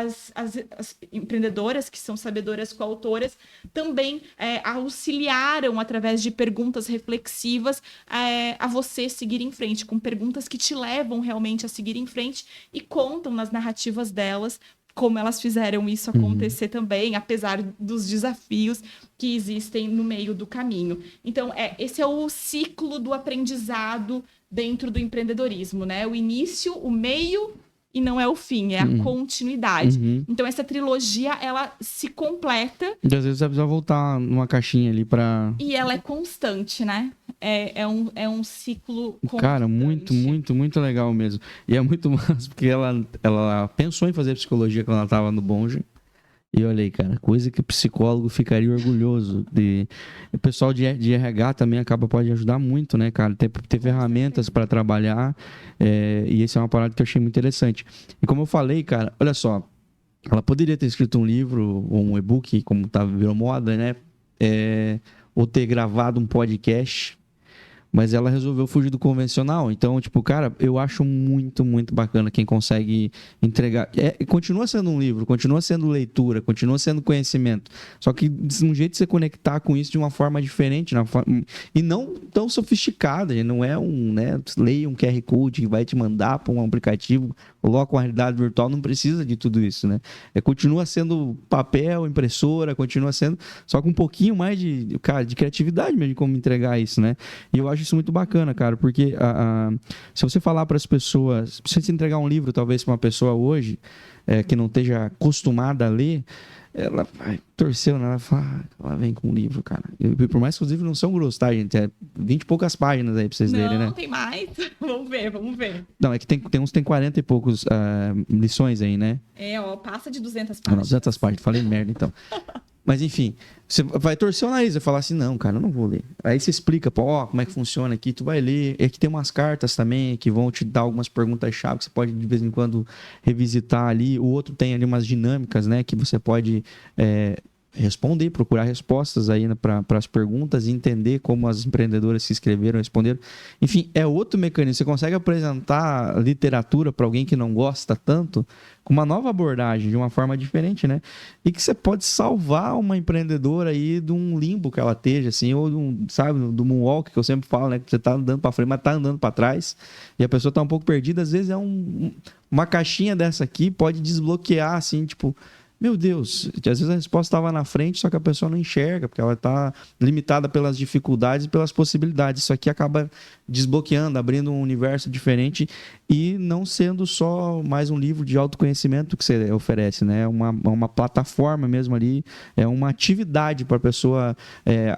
as empreendedoras, que são sabedoras coautoras, também auxiliaram, através de perguntas reflexivas, a você seguir em frente, com perguntas que te levam realmente a seguir em frente e contam nas narrativas delas como elas fizeram isso acontecer também, apesar dos desafios que existem no meio do caminho. Então, esse é o ciclo do aprendizado dentro do empreendedorismo, né? O início, o meio e não é o fim, é a continuidade. Então, essa trilogia, ela se completa. E às vezes você precisa voltar numa caixinha ali pra... E ela é constante, né? É um ciclo constante. Cara, muito, muito, muito legal mesmo. E é muito massa, porque ela pensou em fazer psicologia quando ela tava no Bonge. E eu olhei, cara, coisa que o psicólogo ficaria orgulhoso de... O pessoal de RH também pode ajudar muito, né, cara? Ter ferramentas para trabalhar. E essa é uma parada que eu achei muito interessante. E como eu falei, cara, olha só. Ela poderia ter escrito um livro ou um e-book, como virou moda, né? Ou ter gravado um podcast. Mas ela resolveu fugir do convencional. Então, tipo, cara, eu acho muito, muito bacana quem consegue entregar. Continua sendo um livro, continua sendo leitura, continua sendo conhecimento. Só que de um jeito de você conectar com isso de uma forma diferente, e não tão sofisticada. Não é leia um QR Code que vai te mandar para um aplicativo, coloca uma realidade virtual, não precisa de tudo isso, né? Continua sendo papel, impressora, continua sendo, só com um pouquinho mais de criatividade mesmo de como entregar isso, né? E eu acho isso muito bacana, cara, porque se você falar para as pessoas, se você entregar um livro, talvez, para uma pessoa hoje que não esteja acostumada a ler, ela vai torcer, né? Ela fala, ela vem com um livro, cara. E por mais que os livros não são grossos, tá, gente? 20 e poucas páginas aí pra vocês lerem, né? Não, tem mais. Vamos ver. Não, é que tem uns que tem 40 e poucos lições aí, né? Passa de 200 páginas. Não, 200 páginas, falei merda, então. Mas enfim, você vai torcer o nariz, vai falar assim, não, cara, eu não vou ler. Aí você explica, pô, ó, como é que funciona aqui, tu vai ler. E aqui tem umas cartas também que vão te dar algumas perguntas-chave que você pode de vez em quando revisitar ali. O outro tem ali umas dinâmicas, né, que você pode responder, procurar respostas aí para as perguntas e entender como as empreendedoras se inscreveram, responderam. Enfim, é outro mecanismo. Você consegue apresentar literatura para alguém que não gosta tanto com uma nova abordagem, de uma forma diferente, né? E que você pode salvar uma empreendedora aí de um limbo que ela esteja, assim, ou de um, sabe, do moonwalk que eu sempre falo, né? Que você tá andando para frente, mas tá andando para trás e a pessoa tá um pouco perdida. Às vezes uma caixinha dessa aqui pode desbloquear, assim, tipo, meu Deus, às vezes a resposta estava na frente, só que a pessoa não enxerga, porque ela está limitada pelas dificuldades e pelas possibilidades. Isso aqui acaba desbloqueando, abrindo um universo diferente e não sendo só mais um livro de autoconhecimento que você oferece, né? É uma plataforma mesmo ali, é uma atividade para a pessoa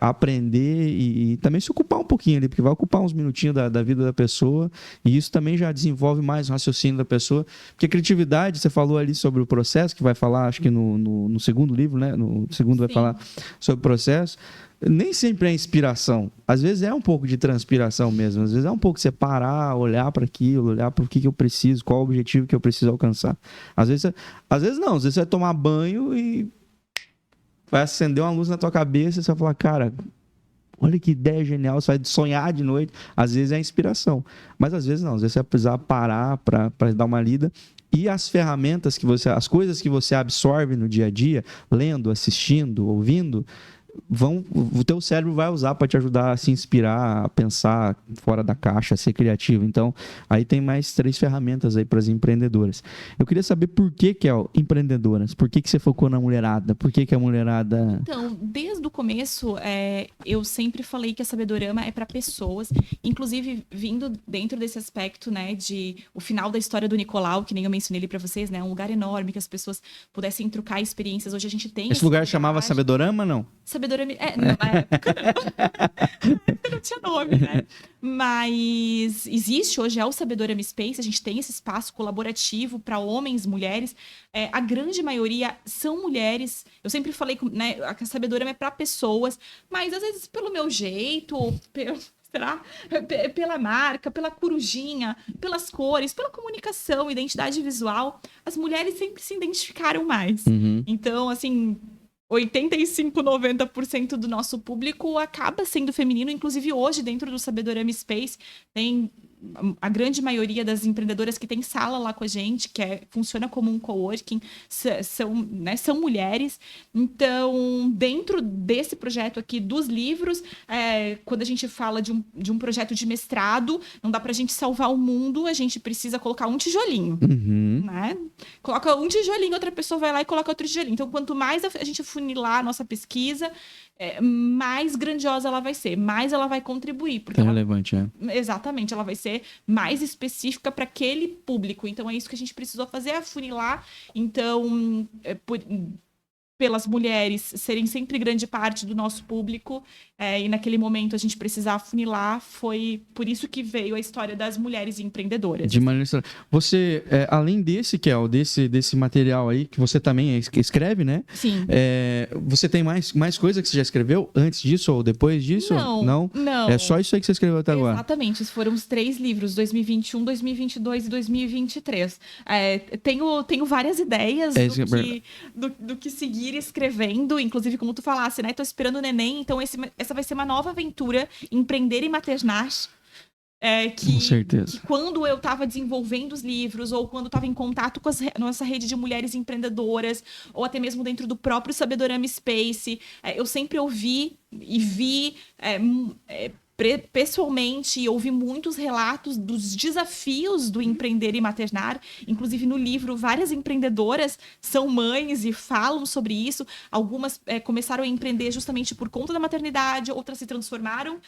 aprender e também se ocupar um pouquinho ali, porque vai ocupar uns minutinhos da vida da pessoa e isso também já desenvolve mais o raciocínio da pessoa. Porque a criatividade, você falou ali sobre o processo, que vai falar, acho que no segundo livro, né? No segundo vai falar sobre o processo. Nem sempre é inspiração. Às vezes é um pouco de transpiração mesmo. Às vezes é um pouco você parar, olhar para aquilo, olhar para o que eu preciso, qual o objetivo que eu preciso alcançar. Às vezes não. Às vezes você vai tomar banho e vai acender uma luz na tua cabeça e você vai falar, cara, olha que ideia genial, você vai sonhar de noite. Às vezes é inspiração. Mas às vezes não. Às vezes você vai precisar parar para dar uma lida. E as ferramentas as coisas que você absorve no dia a dia, lendo, assistindo, ouvindo, o teu cérebro vai usar para te ajudar a se inspirar, a pensar fora da caixa, a ser criativo. Então, aí tem mais 3 ferramentas aí para as empreendedoras. Eu queria saber por que empreendedoras? Por que você focou na mulherada? Por que a mulherada... Então, desde o começo, eu sempre falei que a Sabedorama é para pessoas, inclusive vindo dentro desse aspecto, né, de o final da história do Nicolau, que nem eu mencionei ali para vocês, né, um lugar enorme que as pessoas pudessem trocar experiências. Hoje a gente tem... Esse lugar chamava Sabedorama, não? Sabedorama... na época não. Não tinha nome, né? Mas existe hoje, é o Sabedorama Space, a gente tem esse espaço colaborativo para homens, mulheres. A grande maioria são mulheres. Eu sempre falei que, né, a Sabedorama é para pessoas, mas às vezes pelo meu jeito, será? Pela marca, pela corujinha, pelas cores, pela comunicação, identidade visual, as mulheres sempre se identificaram mais. Uhum. Então, assim... 85, 90% do nosso público acaba sendo feminino. Inclusive, hoje, dentro do Sabedorama Space, tem a grande maioria das empreendedoras que tem sala lá com a gente, funciona como um coworking, são mulheres. Então, dentro desse projeto aqui dos livros, quando a gente fala de um projeto de mestrado, não dá pra gente salvar o mundo, a gente precisa colocar um tijolinho. Uhum. Né? Coloca um tijolinho, outra pessoa vai lá e coloca outro tijolinho. Então, quanto mais a gente funilar a nossa pesquisa, mais grandiosa ela vai ser, mais ela vai contribuir. Porque relevante, Exatamente, ela vai ser mais específica para aquele público. Então, é isso que a gente precisou fazer, afunilar. Então, pelas mulheres serem sempre grande parte do nosso público, e naquele momento a gente precisar afunilar, foi por isso que veio a história das mulheres empreendedoras. De maneira... Você, além desse, Kel, desse material aí, que você também escreve, né? Sim. Você tem mais coisa que você já escreveu antes disso ou depois disso? Não. É só isso aí que você escreveu até agora? Exatamente. Esses foram os 3 livros, 2021, 2022 e 2023. Tenho várias ideias do que seguir escrevendo, inclusive como tu falasse, né? Tô esperando o neném, então essa vai ser uma nova aventura, empreender e maternar. Com certeza. Que quando eu estava desenvolvendo os livros, ou quando estava em contato com a nossa rede de mulheres empreendedoras, ou até mesmo dentro do próprio Sabedorama Space, eu sempre ouvi e vi pessoalmente, ouvi muitos relatos dos desafios do empreender e maternar. Inclusive, no livro, várias empreendedoras são mães e falam sobre isso. Algumas começaram a empreender justamente por conta da maternidade, outras se transformaram.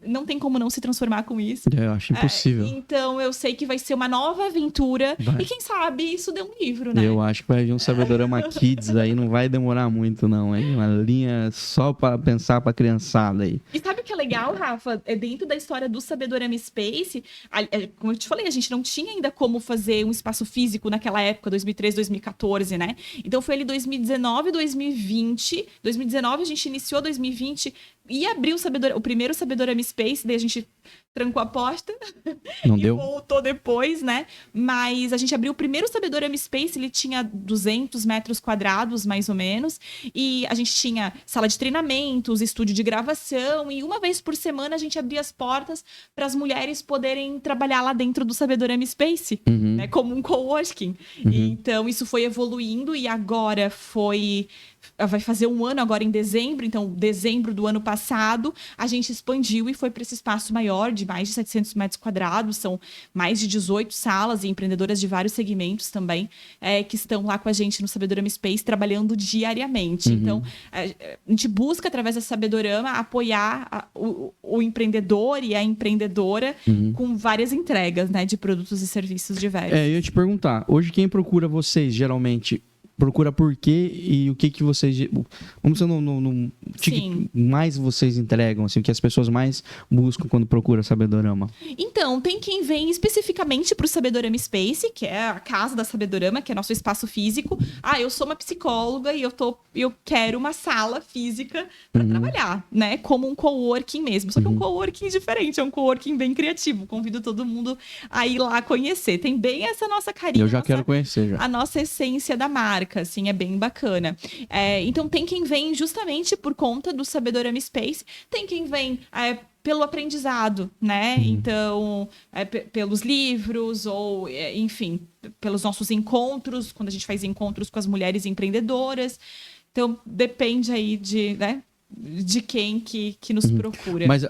Não tem como não se transformar com isso. Eu acho impossível. Então, eu sei que vai ser uma nova aventura. Vai. E quem sabe isso dê um livro, né? Eu acho que vai vir um Sabedorama Kids aí, não vai demorar muito, não, hein? Uma linha só para pensar para criançada aí. E sabe o que é legal, Rafa? fala, dentro da história do Sabedorama Space, como eu te falei, a gente não tinha ainda como fazer um espaço físico naquela época, 2013, 2014, né? Então foi ali 2019, 2020. 2019 a gente iniciou, 2020 e abriu o primeiro Sabedorama Space, daí a gente trancou a porta Não e deu? voltou depois, né? Mas a gente abriu o primeiro Sabedorama Space, ele tinha 200 metros quadrados, mais ou menos, e a gente tinha sala de treinamentos, estúdio de gravação, e uma vez por semana a gente abria as portas para as mulheres poderem trabalhar lá dentro do Sabedorama Space, né? Como um coworking. Então, isso foi evoluindo e agora vai fazer um ano agora em dezembro, então dezembro do ano passado, a gente expandiu e foi para esse espaço maior de mais de 700 metros quadrados, são mais de 18 salas e empreendedoras de vários segmentos também, que estão lá com a gente no Sabedorama Space, trabalhando diariamente. Então, a gente busca, através da Sabedorama, apoiar o empreendedor e a empreendedora com várias entregas, né, de produtos e serviços diversos. Eu ia te perguntar, hoje quem procura vocês, geralmente, procura por quê e o que vocês... Vamos dizer, o que mais vocês entregam, assim, o que as pessoas mais buscam quando procura Sabedorama? Então, tem quem vem especificamente para o Sabedorama Space, que é a casa da Sabedorama, que é nosso espaço físico. Eu sou uma psicóloga e eu quero uma sala física para trabalhar, né? Como um coworking mesmo. Só que é um coworking diferente, é um coworking bem criativo. Convido todo mundo a ir lá conhecer. Tem bem essa nossa carinha. Eu já quero conhecer, já. A nossa essência da marca, assim, é bem bacana. Então, tem quem vem justamente por conta do Sabedorama Space, tem quem vem pelo aprendizado, né? Então, pelos livros ou, enfim, pelos nossos encontros, quando a gente faz encontros com as mulheres empreendedoras. Então, depende aí de quem que nos procura. Mas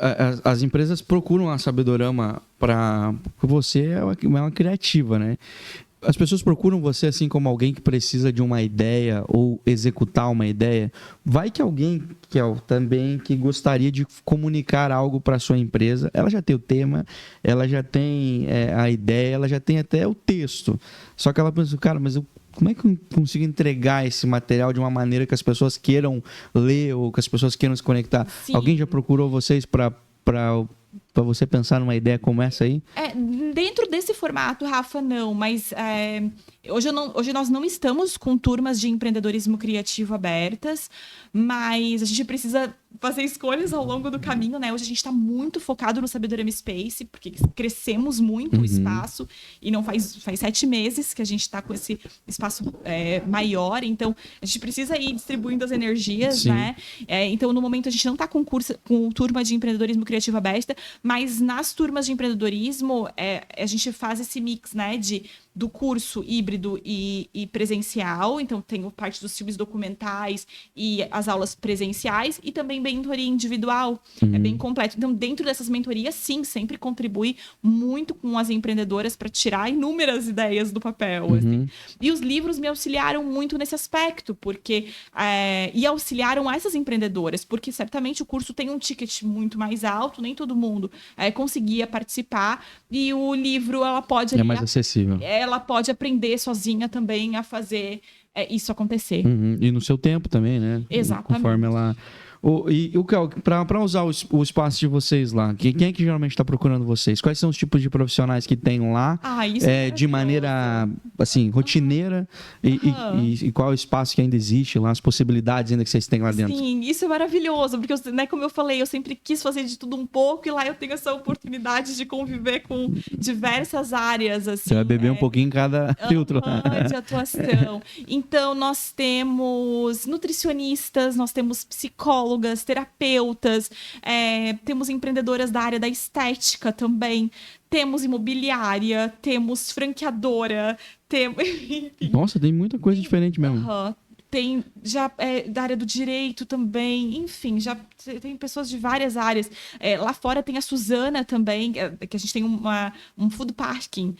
as empresas procuram a Sabedorama porque você é uma criativa, né? As pessoas procuram você assim como alguém que precisa de uma ideia ou executar uma ideia. Vai que alguém também que gostaria de comunicar algo para sua empresa, ela já tem o tema, ela já tem a ideia, ela já tem até o texto. Só que ela pensa, cara, mas como é que eu consigo entregar esse material de uma maneira que as pessoas queiram ler ou que as pessoas queiram se conectar? Sim. Alguém já procurou vocês para você pensar numa ideia como essa aí? Dentro desse formato, Rafa, não. Mas hoje nós não estamos com turmas de empreendedorismo criativo abertas, mas a gente precisa fazer escolhas ao longo do caminho, né? Hoje a gente está muito focado no Sabedorama Space, porque crescemos muito o espaço, e não faz 7 meses que a gente está com esse espaço maior, então a gente precisa ir distribuindo as energias, Sim. né? Então, no momento, a gente não está com turma de empreendedorismo criativo aberta, mas nas turmas de empreendedorismo, a gente faz esse mix, né, do curso híbrido e presencial. Então, tem parte dos filmes documentais e as aulas presenciais, e também mentoria individual. É bem completo. Então, dentro dessas mentorias, sim, sempre contribui muito com as empreendedoras para tirar inúmeras ideias do papel. Assim. E os livros me auxiliaram muito nesse aspecto, porque e auxiliaram essas empreendedoras, porque certamente o curso tem um ticket muito mais alto, nem todo mundo conseguia participar, e o livro, ela pode... É mais acessível. Ela pode aprender sozinha também a fazer isso acontecer. E no seu tempo também, né? Exatamente. Conforme ela... Para usar o espaço de vocês lá, quem é que geralmente está procurando vocês? Quais são os tipos de profissionais que tem lá Isso de maneira assim, rotineira? E qual é o espaço que ainda existe lá, as possibilidades ainda que vocês têm lá dentro? Sim, isso é maravilhoso, porque, né, como eu falei, eu sempre quis fazer de tudo um pouco, e lá eu tenho essa oportunidade de conviver com diversas áreas. Assim, você vai beber um pouquinho em cada filtro. De atuação. Então, nós temos nutricionistas, nós temos psicólogos, terapeutas, temos empreendedoras da área da estética também, temos imobiliária, temos franqueadora, Nossa, tem muita coisa diferente mesmo. Tem já da área do direito também, enfim, já tem pessoas de várias áreas. Lá fora tem a Suzana também, que a gente tem um food parking.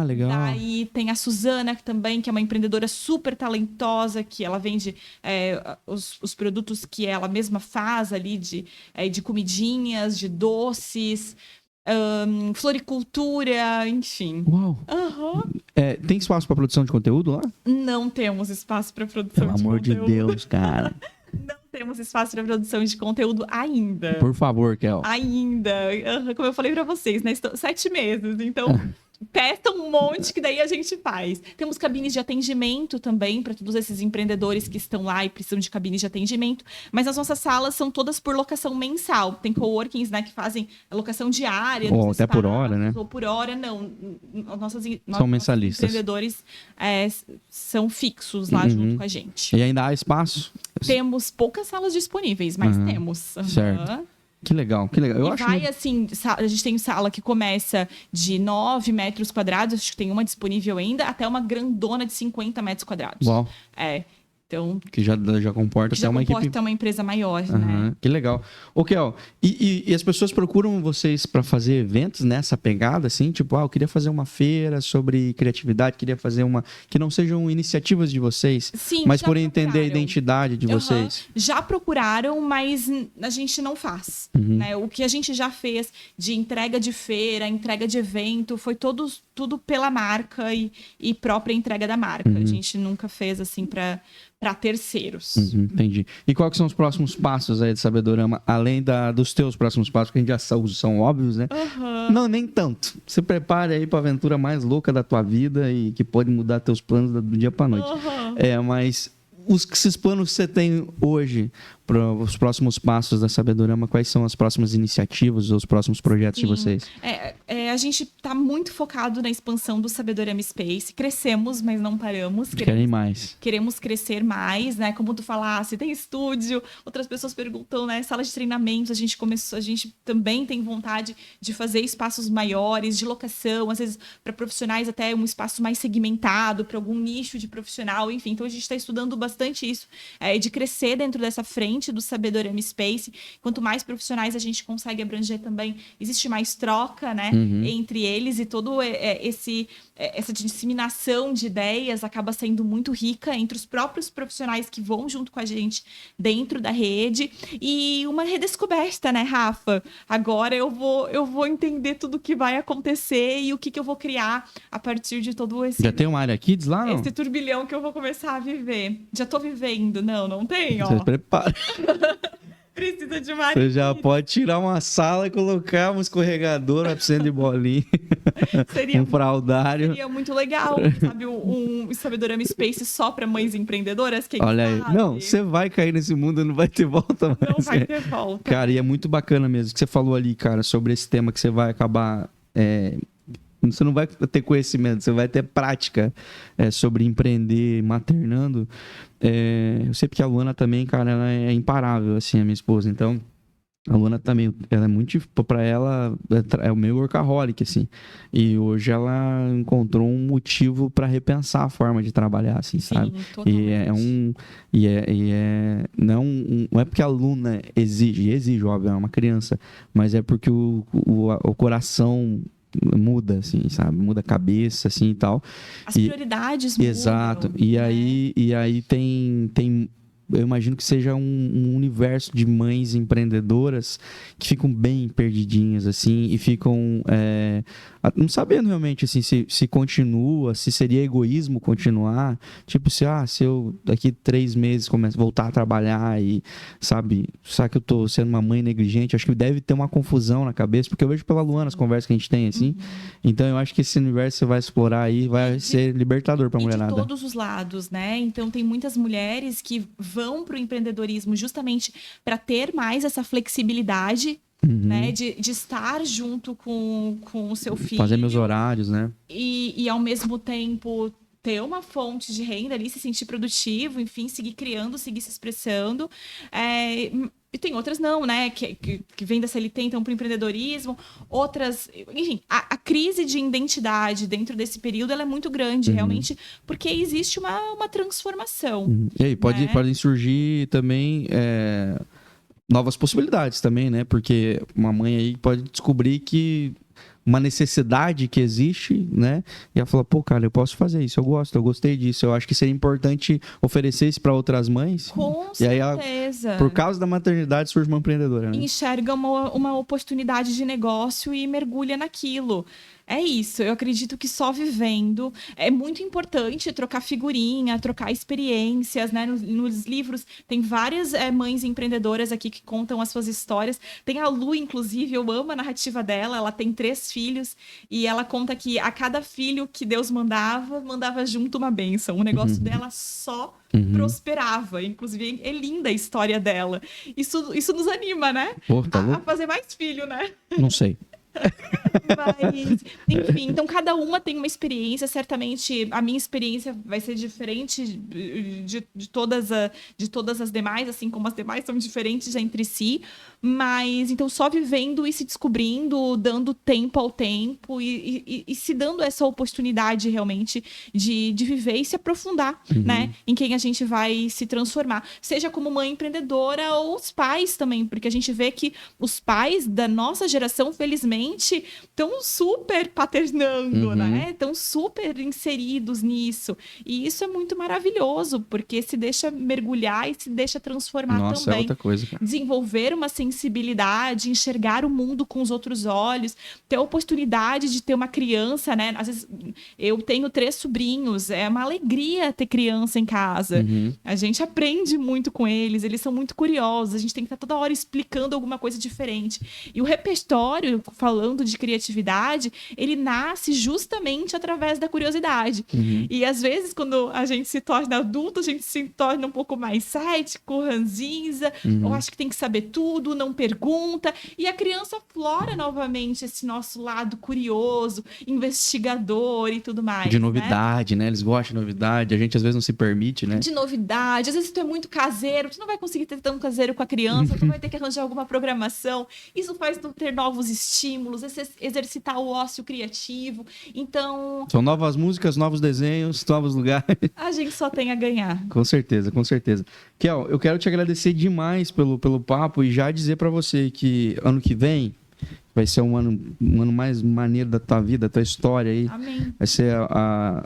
Legal. Daí tem a Suzana também, que é uma empreendedora super talentosa, que ela vende os produtos que ela mesma faz ali, de comidinhas, de doces, floricultura, enfim. Uau! Tem espaço para produção de conteúdo lá? Não temos espaço para produção de conteúdo. Pelo amor de Deus, cara. Não temos espaço para produção de conteúdo ainda. Por favor, Kel. Ainda. Como eu falei para vocês, né? 7 meses. Então, testa um monte que daí a gente faz. Temos cabines de atendimento também para todos esses empreendedores que estão lá e precisam de cabines de atendimento. Mas as nossas salas são todas por locação mensal. Tem coworkings, né, que fazem a locação diária. Ou até por hora, né? Ou por hora, não. São mensalistas. Os empreendedores são fixos lá junto com a gente. E ainda há espaço? Temos poucas salas disponíveis, mas temos. Certo. Que legal, que legal. Assim, a gente tem sala que começa de 9 metros quadrados, acho que tem uma disponível ainda, até uma grandona de 50 metros quadrados. Uau. Então, que já comporta até uma equipe. Comporta uma empresa maior, né? Que legal. Ô, Kel, e as pessoas procuram vocês para fazer eventos nessa pegada, assim? Tipo, eu queria fazer uma feira sobre criatividade, queria fazer uma... Que não sejam iniciativas de vocês, sim, mas por entender a identidade de vocês. Já procuraram, mas a gente não faz. Né? O que a gente já fez de entrega de feira, entrega de evento, foi tudo pela marca e própria entrega da marca. A gente nunca fez, assim, para terceiros. Entendi. E quais que são os próximos passos aí de Sabedorama, além dos teus próximos passos, que a gente já são óbvios, né? Não, nem tanto. Se prepare aí para a aventura mais louca da tua vida e que pode mudar teus planos do dia para noite. Mas esses planos que você tem hoje para os próximos passos da Sabedorama, quais são as próximas iniciativas ou os próximos projetos de vocês? A gente está muito focado na expansão do Sabedorama Space. Crescemos, mas não paramos. Querem mais. Queremos crescer mais, né? Como tu falasse, tem estúdio, outras pessoas perguntam, né? Sala de treinamentos, a gente também tem vontade de fazer espaços maiores, de locação, às vezes para profissionais até um espaço mais segmentado, para algum nicho de profissional, enfim. Então a gente está estudando bastante isso, de crescer dentro dessa frente do Sabedorama Space. Quanto mais profissionais a gente consegue abranger também, existe mais troca, né, entre eles, e todo essa disseminação de ideias acaba sendo muito rica entre os próprios profissionais que vão junto com a gente dentro da rede, e uma redescoberta, né, Rafa? Agora eu vou entender tudo o que vai acontecer e o que eu vou criar a partir de todo esse... Já tem uma área Kids lá, não? Esse turbilhão que eu vou começar a viver. Já tô vivendo. Não tem, ó. Você prepara. Precisa de uma... Você já pode tirar uma sala e colocar um escorregador, uma piscina de bolinha, um fraldário. Seria muito legal, sabe? Um Sabedorama Space só para mães empreendedoras. Olha aí. Não, você vai cair nesse mundo, não vai ter volta mais. Não vai ter volta. Cara, e é muito bacana mesmo que você falou ali, cara, sobre esse tema que você vai acabar... Você não vai ter conhecimento, você vai ter prática sobre empreender maternando. Eu sei porque a Luana também, cara, ela é imparável, assim, a minha esposa. Então, a Luana também, ela é muito... Pra ela, é o meu workaholic, assim. E hoje ela encontrou um motivo para repensar a forma de trabalhar, assim, sabe? Totalmente. Não é porque a Luna exige, óbvio, é uma criança, mas é porque o coração... muda, assim, sabe? Muda a cabeça, assim, e tal. As prioridades mudam. Exato. E aí tem... Eu imagino que seja um universo de mães empreendedoras que ficam bem perdidinhas, assim, e ficam não sabendo realmente, assim, se continua, se seria egoísmo continuar. Tipo, se eu daqui 3 meses começo a voltar a trabalhar e, sabe, será que eu tô sendo uma mãe negligente? Acho que deve ter uma confusão na cabeça, porque eu vejo pela Luana as conversas que a gente tem, assim. Então, eu acho que esse universo que você vai explorar aí vai ser libertador pra mulherada. De todos os lados, né? Então, tem muitas mulheres que vão para o empreendedorismo justamente para ter mais essa flexibilidade, né? De estar junto com o seu filho. Fazer meus horários, né? E ao mesmo tempo ter uma fonte de renda ali, se sentir produtivo, enfim, seguir criando, seguir se expressando. E tem outras não, né? Que vêm da CLT, então, para o empreendedorismo. Outras... Enfim, a crise de identidade dentro desse período ela é muito grande, realmente, porque existe uma transformação. E aí, podem surgir também... novas possibilidades também, né? Porque uma mãe aí pode descobrir que uma necessidade que existe, né? E ela fala, pô, cara, eu posso fazer isso, eu gostei disso. Eu acho que seria importante oferecer isso para outras mães. Com certeza. E aí, por causa da maternidade, surge uma empreendedora, né? Enxerga uma oportunidade de negócio e mergulha naquilo. É isso, eu acredito que só vivendo. É muito importante trocar figurinha, trocar experiências, né? Nos livros tem várias mães empreendedoras aqui que contam as suas histórias. Tem a Lu, inclusive, eu amo a narrativa dela. Ela tem 3 filhos e ela conta que a cada filho que Deus mandava junto uma bênção. O negócio dela só prosperava. Inclusive, é linda a história dela. Isso nos anima, né? Pô, tá louco? A fazer mais filho, né? Não sei. Mas, enfim, então cada uma tem uma experiência. Certamente a minha experiência vai ser diferente de todas as demais, assim como as demais são diferentes entre si. Mas então só vivendo e se descobrindo, dando tempo ao tempo e se dando essa oportunidade realmente de viver e se aprofundar, né, em quem a gente vai se transformar, seja como mãe empreendedora ou os pais também, porque a gente vê que os pais da nossa geração, felizmente, estão super paternando, né? Estão super inseridos nisso. E isso é muito maravilhoso, porque se deixa mergulhar e se deixa transformar também. Nossa, é outra coisa, cara. Desenvolver uma sensibilidade, enxergar o mundo com os outros olhos, ter a oportunidade de ter uma criança, né? Às vezes eu tenho 3 sobrinhos, é uma alegria ter criança em casa. A gente aprende muito com eles são muito curiosos, a gente tem que estar toda hora explicando alguma coisa diferente. E o repertório, falando de criatividade, ele nasce justamente através da curiosidade. E às vezes, quando a gente se torna adulto, a gente se torna um pouco mais cético, ranzinza, ou acha que tem que saber tudo, não pergunta. E a criança aflora novamente esse nosso lado curioso, investigador e tudo mais. De novidade, né? Eles gostam de novidade, a gente às vezes não se permite, né? De novidade. Às vezes tu é muito caseiro, tu não vai conseguir ter tão caseiro com a criança, tu vai ter que arranjar alguma programação. Isso faz tu ter novos estímulos, exercitar o ócio criativo. Então... São novas músicas, novos desenhos, novos lugares. A gente só tem a ganhar. Com certeza, com certeza. Kel, eu quero te agradecer demais pelo papo e já dizer pra você que ano que vem vai ser um ano mais maneiro da tua vida, da tua história aí. Amém. Vai ser a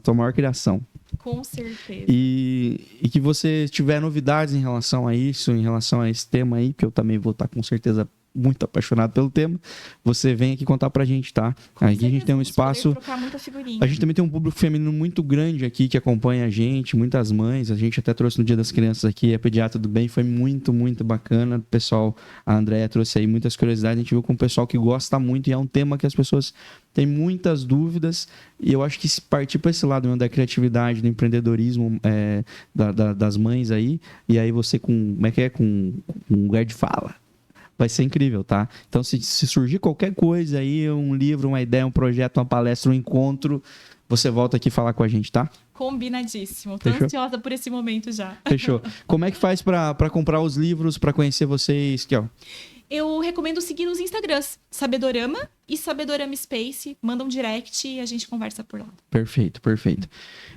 tua maior criação. Com certeza. E que você tiver novidades em relação a isso, em relação a esse tema aí, que eu também vou estar com certeza muito apaixonado pelo tema, você vem aqui contar pra gente, tá? Aqui a gente tem um espaço... trocar muita figurinha. A gente também tem um público feminino muito grande aqui que acompanha a gente, muitas mães. A gente até trouxe no Dia das Crianças aqui a Pediatra do Bem, foi muito, muito bacana. O pessoal, a Andréia trouxe aí muitas curiosidades. A gente viu com o pessoal que gosta muito e é um tema que as pessoas têm muitas dúvidas. E eu acho que se partir para esse lado mesmo da criatividade, do empreendedorismo das mães aí, e aí você com um lugar de fala, vai ser incrível, tá? Então, se surgir qualquer coisa aí, um livro, uma ideia, um projeto, uma palestra, um encontro, você volta aqui falar com a gente, tá? Combinadíssimo. Tô ansiosa por esse momento já. Fechou. Como é que faz para comprar os livros, para conhecer vocês, Kel? Eu recomendo seguir nos Instagrams, Sabedorama e Sabedorama Space. Manda um direct e a gente conversa por lá. Perfeito, perfeito.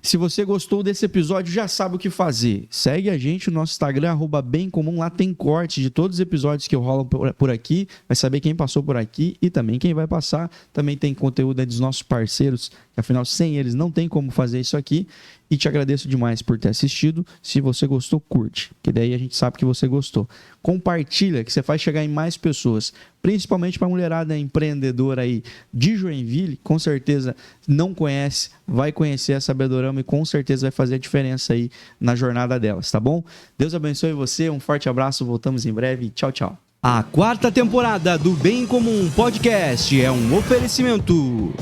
Se você gostou desse episódio, já sabe o que fazer. Segue a gente no nosso Instagram, @bemcomum. Lá tem corte de todos os episódios que rolam por aqui. Vai saber quem passou por aqui e também quem vai passar. Também tem conteúdo aí dos nossos parceiros, que afinal, sem eles não tem como fazer isso aqui. E te agradeço demais por ter assistido. Se você gostou, curte, que daí a gente sabe que você gostou. Compartilha, que você faz chegar em mais pessoas, principalmente para a mulherada empreendedora aí de Joinville. Com certeza não conhece, vai conhecer a Sabedorama e com certeza vai fazer a diferença aí na jornada delas, tá bom? Deus abençoe você, um forte abraço, voltamos em breve. Tchau, tchau. A 4ª temporada do Bem Comum Podcast é um oferecimento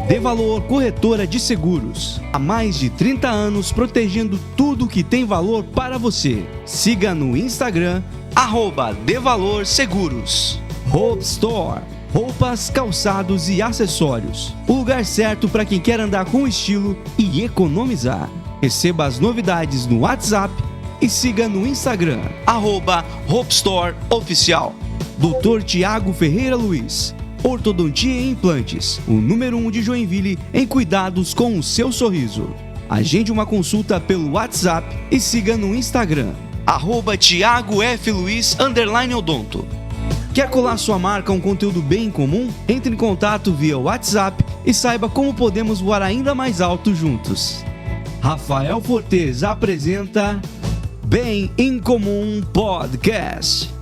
De Valor Corretora de Seguros. Há mais de 30 anos protegendo tudo que tem valor para você. Siga no Instagram, @DeValorSeguros. Hope Store. Roupas, calçados e acessórios. O lugar certo para quem quer andar com estilo e economizar. Receba as novidades no WhatsApp e siga no Instagram, @HopeStoreOficial. Dr. Tiago Ferreira Luiz. Ortodontia e Implantes, o número 1 de Joinville em cuidados com o seu sorriso. Agende uma consulta pelo WhatsApp e siga no Instagram, @TiagoFLuiz_odonto. Quer colar sua marca a um conteúdo bem comum? Entre em contato via WhatsApp e saiba como podemos voar ainda mais alto juntos. Rafael Fortes apresenta Bem em Comum Podcast.